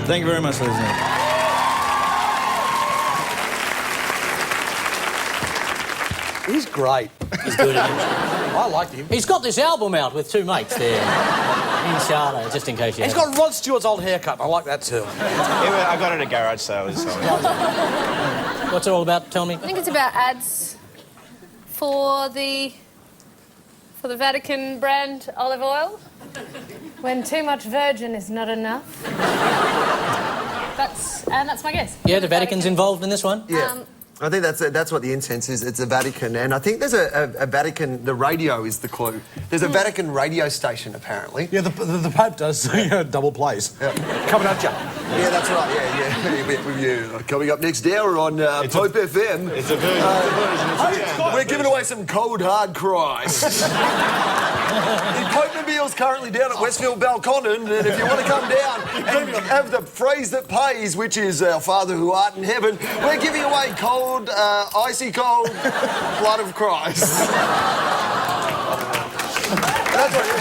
Thank you very much, ladies and gentlemen. He's great. He's good, isn't he? I like him. He's got this album out with two mates there. In Charlotte, just in case you He's haven't. got Rod Stewart's old haircut. I like that too. I got it at a garage sale. What's it all about? Tell me. I think it's about ads for the Vatican brand olive oil. When too much virgin is not enough. That's my guess. Yeah, the Vatican's involved in this one? Yeah. I think that's what the incense is. It's a Vatican, and I think there's a Vatican. The radio is the clue. There's a Vatican radio station, apparently. Yeah, the Pope does double plays. Yeah. Coming at you. Yeah, that's right. Yeah. With you. Coming up next hour on Pope FM. It's a version. We're giving away some cold hard cries. The Pope-mobile's currently down at Westfield Balconnen, and if you want to come down and have the phrase that pays, which is Our Father who art in heaven, we're giving away cold, icy cold blood of Christ. That's what it is.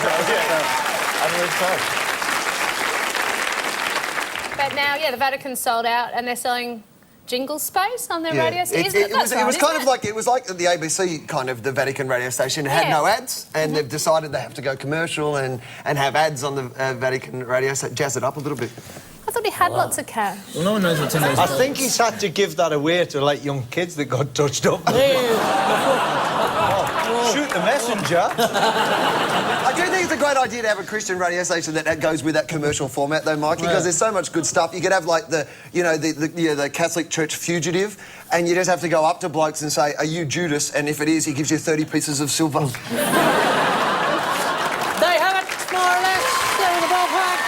But now, the Vatican's sold out and they're selling jingle space on their radio station. It was kind of like the ABC kind of the Vatican radio station. It had no ads, and they've decided they have to go commercial and have ads on the Vatican radio station. Jazz it up a little bit. I thought he had lots of cash. Well, no one knows what 10 days I think he's had to give that away to, like, young kids that got touched up. Shoot the messenger. I do think it's a great idea to have a Christian radio station that goes with that commercial format, though, Mikey, because there's so much good stuff. You could have, like, the Catholic Church fugitive, and you just have to go up to blokes and say, "Are you Judas?" And if it is, he gives you 30 pieces of silver. They have it, more or less. They're in the ballpark.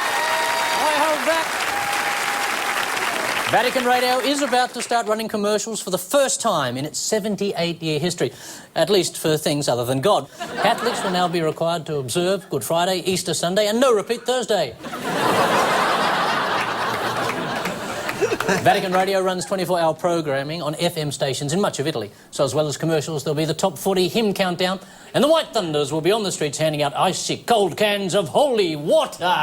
I hold back. Vatican Radio is about to start running commercials for the first time in its 78-year history, at least for things other than God. Catholics will now be required to observe Good Friday, Easter Sunday, and no repeat Thursday. Vatican Radio runs 24-hour programming on FM stations in much of Italy. So as well as commercials, there'll be the top 40 hymn countdown, and the White Thunders will be on the streets handing out icy cold cans of holy water.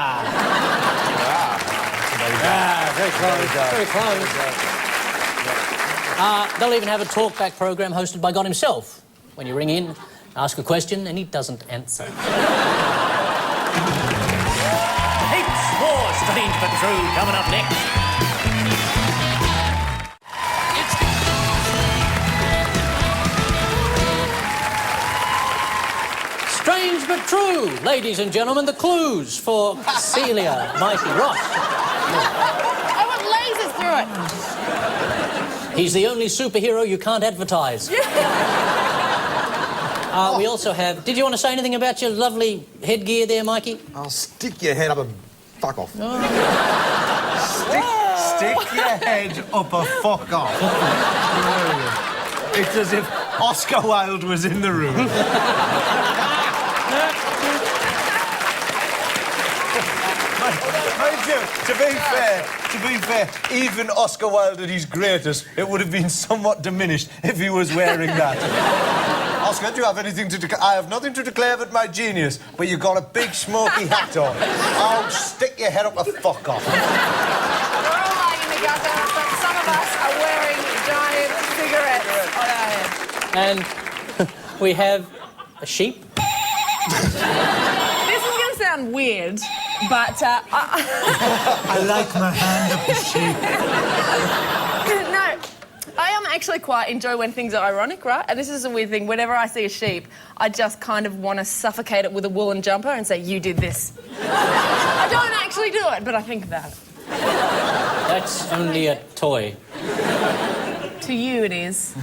Very close. Very close. They'll even have a talkback program hosted by God himself. When you ring in, ask a question, and he doesn't answer. Heaps more strange but true coming up next. Strange but true, ladies and gentlemen, the clues for Celia, Mikey, Ross. I want lasers through it. He's the only superhero you can't advertise. We also have... Did you want to say anything about your lovely headgear there, Mikey? I'll stick your head up and fuck off. Stick your head up and fuck off. It's as if Oscar Wilde was in the room. My Mind you, to be fair, even Oscar Wilde at his greatest, it would have been somewhat diminished if he was wearing that. Oscar, do you have anything to declare? I have nothing to declare but my genius, but you've got a big smoky hat on. Oh, stick your head up and fuck off. We're all lying in the gutter, but some of us are wearing giant cigarettes on our heads. And we have a sheep. This is going to sound weird, but I like my hand up the sheep. no, I actually quite enjoy when things are ironic, right? And this is a weird thing. Whenever I see a sheep, I just kind of want to suffocate it with a woolen jumper and say, you did this. I don't actually do it, but I think about it. That's only a toy. To you, it is.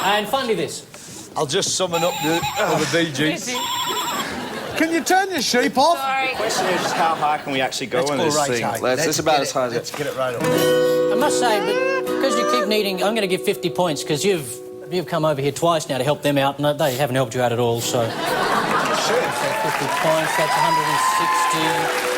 And finally this. I'll just summon up the Bee Gees. Can you turn your sheep off? Sorry. The question is just how high can we actually go on this thing? high. It's about as high as Let's get it right up. I must say, but because you keep needing... I'm going to give 50 points, because you've come over here twice now to help them out, and they haven't helped you out at all, so... Sure. So 50 points, that's 160...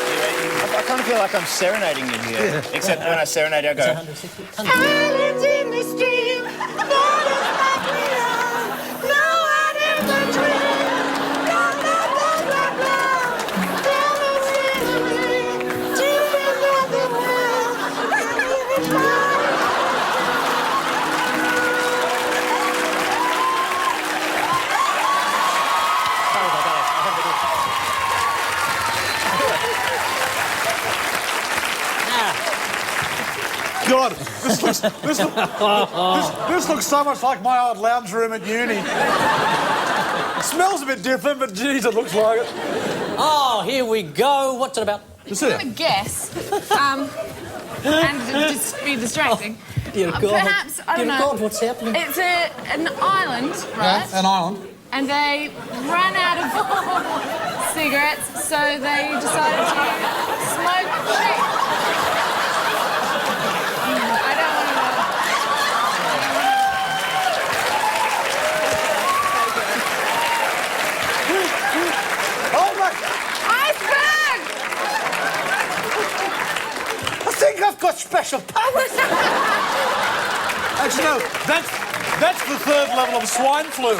I kind of feel like I'm serenading you here. Except when I serenade, I go... 160... Islands in the stream, waters like we are, no one ever dreamed. Blah, blah, blah, blah, blah. Tell us in a dream, to another world, and even fly. God, this looks so much like my old lounge room at uni. It smells a bit different, but geez, it looks like it. Oh, here we go. What's it about? Is I'm it? going to guess, and just be distracting. Dear God. Perhaps, I don't Dear know. God, what's happening? It's an island, right? Yeah, an island. And they ran out of cigarettes, so they decided to smoke sheep. I don't want to know. Oh my! Iceberg! I think I've got special powers. Actually, no, that's the third level of swine flu.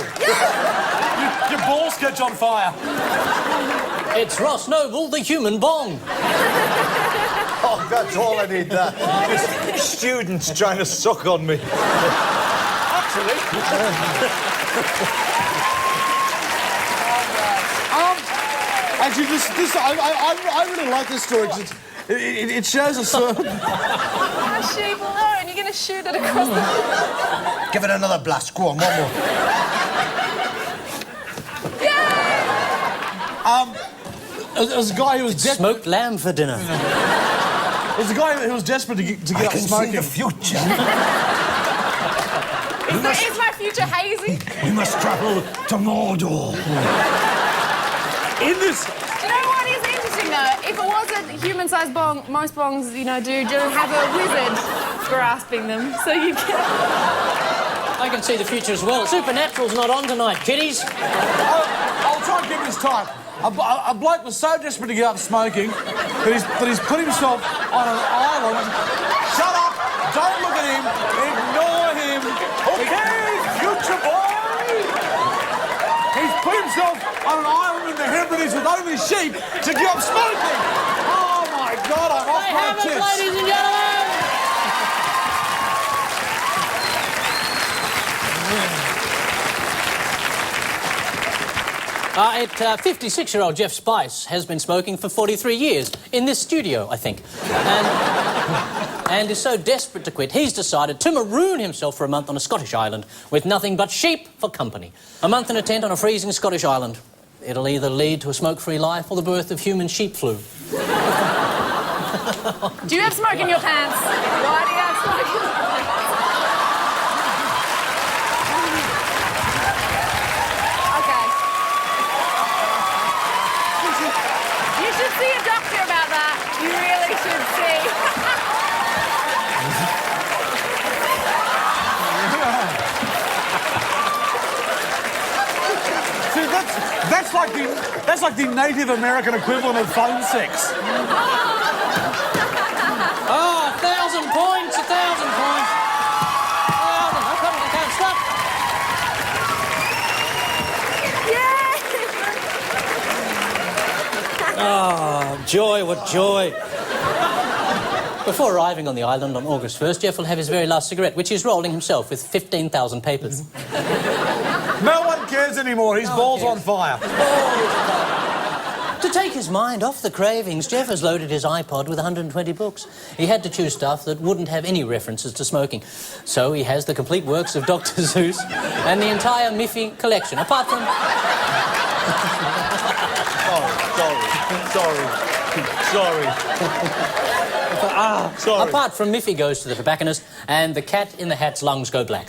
Your balls catch on fire. It's Ross Noble, the human bong. Oh, that's all I need, that. Just students trying to suck on me. Actually. Actually, I really like this story because it shows a certain... Oh, sheep alone. You're going to shoot it across the... Give it another blast. Go on, one more. There's a guy who was desperate. Smoked lamb for dinner. There's a guy who was desperate to get up smoking. the future. Is my future hazy? We must travel to Mordor. In this... Do you know what is interesting, though? If it was a human-sized bong, most bongs, do have a wizard grasping them, so you can... I can see the future as well. Supernatural's not on tonight, kiddies. I'll try and give this time. A bloke was so desperate to get up smoking that he's put himself on an island. Shut up! Don't look at him! Ignore him! Okay, future boy! He's put himself on an island in the Hebrides with only sheep to give up smoking! Oh my God, I'm off my tits! Ladies and gentlemen! At 56-year-old Jeff Spice has been smoking for 43 years, in this studio, I think. And is so desperate to quit, he's decided to maroon himself for a month on a Scottish island with nothing but sheep for company. A month in a tent on a freezing Scottish island. It'll either lead to a smoke-free life or the birth of human sheep flu. Do you have smoke in your pants? Why do you have smoke in your pants? Okay. You should see a doctor about that. You really should see. See, that's That's like the Native American equivalent of phone sex. Oh, 1,000 points, 1,000 points. I can't stop. Oh, joy, what joy. Before arriving on the island on August 1st, Jeff will have his very last cigarette, which he's rolling himself with 15,000 papers. No one cares anymore. His ball's on fire. To take his mind off the cravings, Jeff has loaded his iPod with 120 books. He had to choose stuff that wouldn't have any references to smoking. So he has the complete works of Dr. Seuss and the entire Miffy collection, apart from... Sorry. Sorry. Apart from Miffy goes to the tobacconist and the cat in the hat's lungs go black.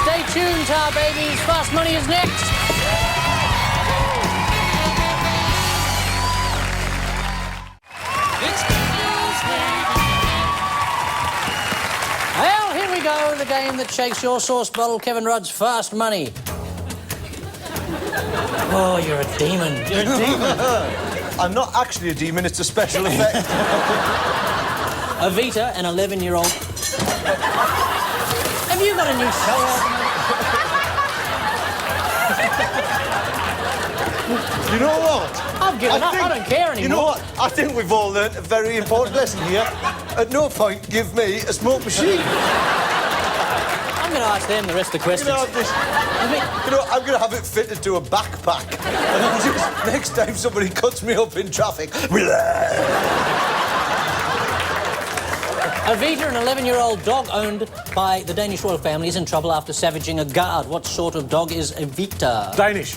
Stay tuned, Tar Babies. Fast Money is next. It's good news week. Well, here we go, the game that shakes your sauce bottle, Kevin Rudd's Fast Money. Oh, you're a demon. You're a demon. I'm not actually a demon, it's a special effect. Avita, an 11-year-old... Have you got a new show out? You know what? I've given up. I don't care anymore. You know what? I think we've all learnt a very important lesson here. At no point give me a smoke machine. I'm going to ask them the rest of the questions. I'm going to have it fitted to a backpack. And then just next time somebody cuts me up in traffic... Avita, an 11-year-old dog owned by the Danish royal family, is in trouble after savaging a guard. What sort of dog is Avita? Danish.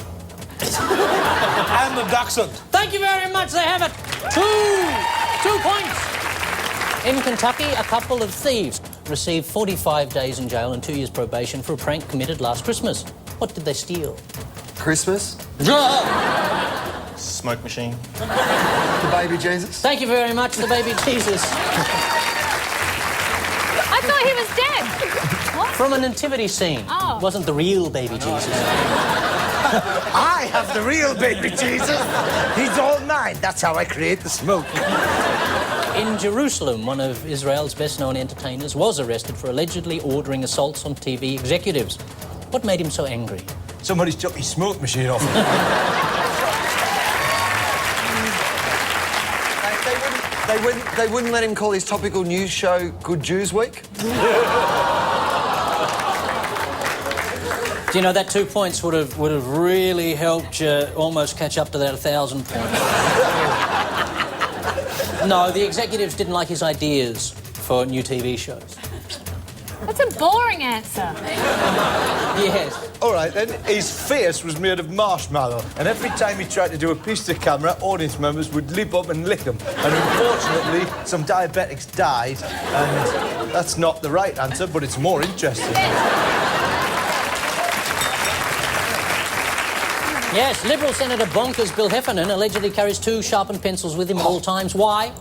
And the Dachshund. Thank you very much. They have it. 2 points. In Kentucky, a couple of thieves received 45 days in jail and 2 years probation for a prank committed last Christmas. What did they steal? Christmas? Smoke machine. The baby Jesus? Thank you very much, the baby Jesus. I thought he was dead. What? From a nativity scene. Oh. Wasn't the real baby Jesus. I have the real baby Jesus. He's all mine. That's how I create the smoke. In Jerusalem, one of Israel's best-known entertainers was arrested for allegedly ordering assaults on TV executives. What made him so angry? Somebody's took his smoke machine off. They wouldn't let him call his topical news show Good Jews Week? Do you know that 2 points would have really helped you almost catch up to that 1,000 points? No, the executives didn't like his ideas for new TV shows. That's a boring answer. Yes. All right, then, his face was made of marshmallow, and every time he tried to do a piece to camera, audience members would leap up and lick him. And unfortunately, some diabetics died, and that's not the right answer, but it's more interesting. Yes, Liberal Senator Bonkers Bill Heffernan allegedly carries 2 sharpened pencils with him at all times. Why?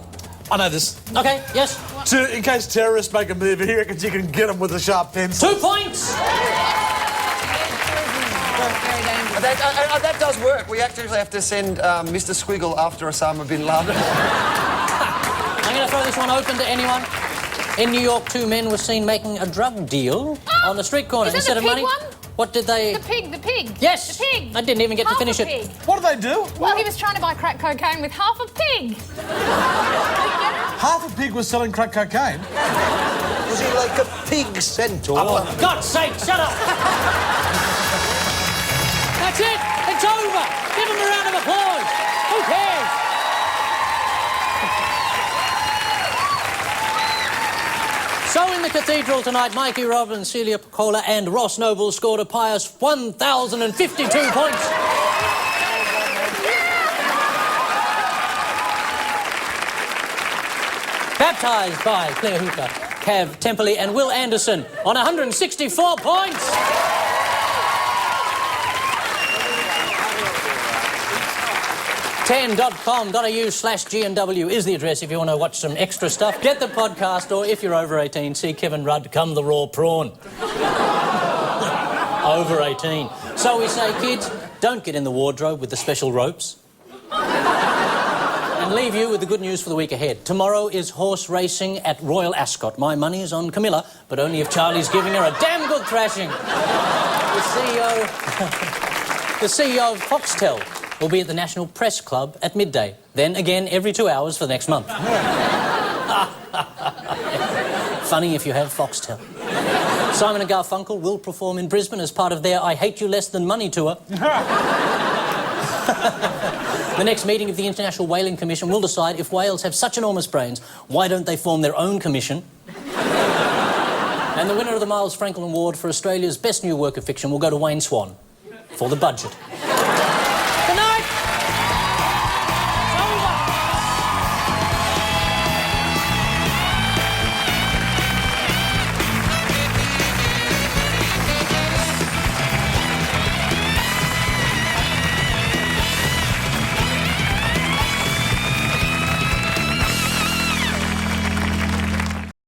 I know this. Okay, yes. In case terrorists make a move here, because you can get them with a sharp pencil. 2 points! That does work. We actually have to send Mr. Squiggle after Osama bin Laden. I'm going to throw this one open to anyone. In New York, 2 men were seen making a drug deal on the street corner. Is that Instead the of pig money. one? What did they... The pig. Yes! The pig. I didn't even get to finish a it. pig. What do they do? Well, he was trying to buy crack cocaine with half a pig. Half a pig was selling crack cocaine. Was he like a pig centaur? Oh, for God's sake, shut up! That's it! It's over! Give him a round of applause! Who cares? So in the cathedral tonight, Mikey, Robin, Celia, Pacquola and Ross Noble scored a pious 1,052 points. Baptised by Claire Hooper, Cav, Temperley and Will Anderson on 164 points. .com.au/GNW is the address if you want to watch some extra stuff. Get the podcast, or if you're over 18, see Kevin Rudd come the raw prawn. Over 18. So we say, kids, don't get in the wardrobe with the special ropes. And leave you with the good news for the week ahead. Tomorrow is horse racing at Royal Ascot. My money is on Camilla, but only if Charlie's giving her a damn good thrashing. The CEO of Foxtel will be at the National Press Club at midday. Then again every 2 hours for the next month. Funny if you have Foxtel. Simon and Garfunkel will perform in Brisbane as part of their I Hate You Less Than Money tour. The next meeting of the International Whaling Commission will decide if whales have such enormous brains, why don't they form their own commission? And the winner of the Miles Franklin Award for Australia's best new work of fiction will go to Wayne Swan for The Budget.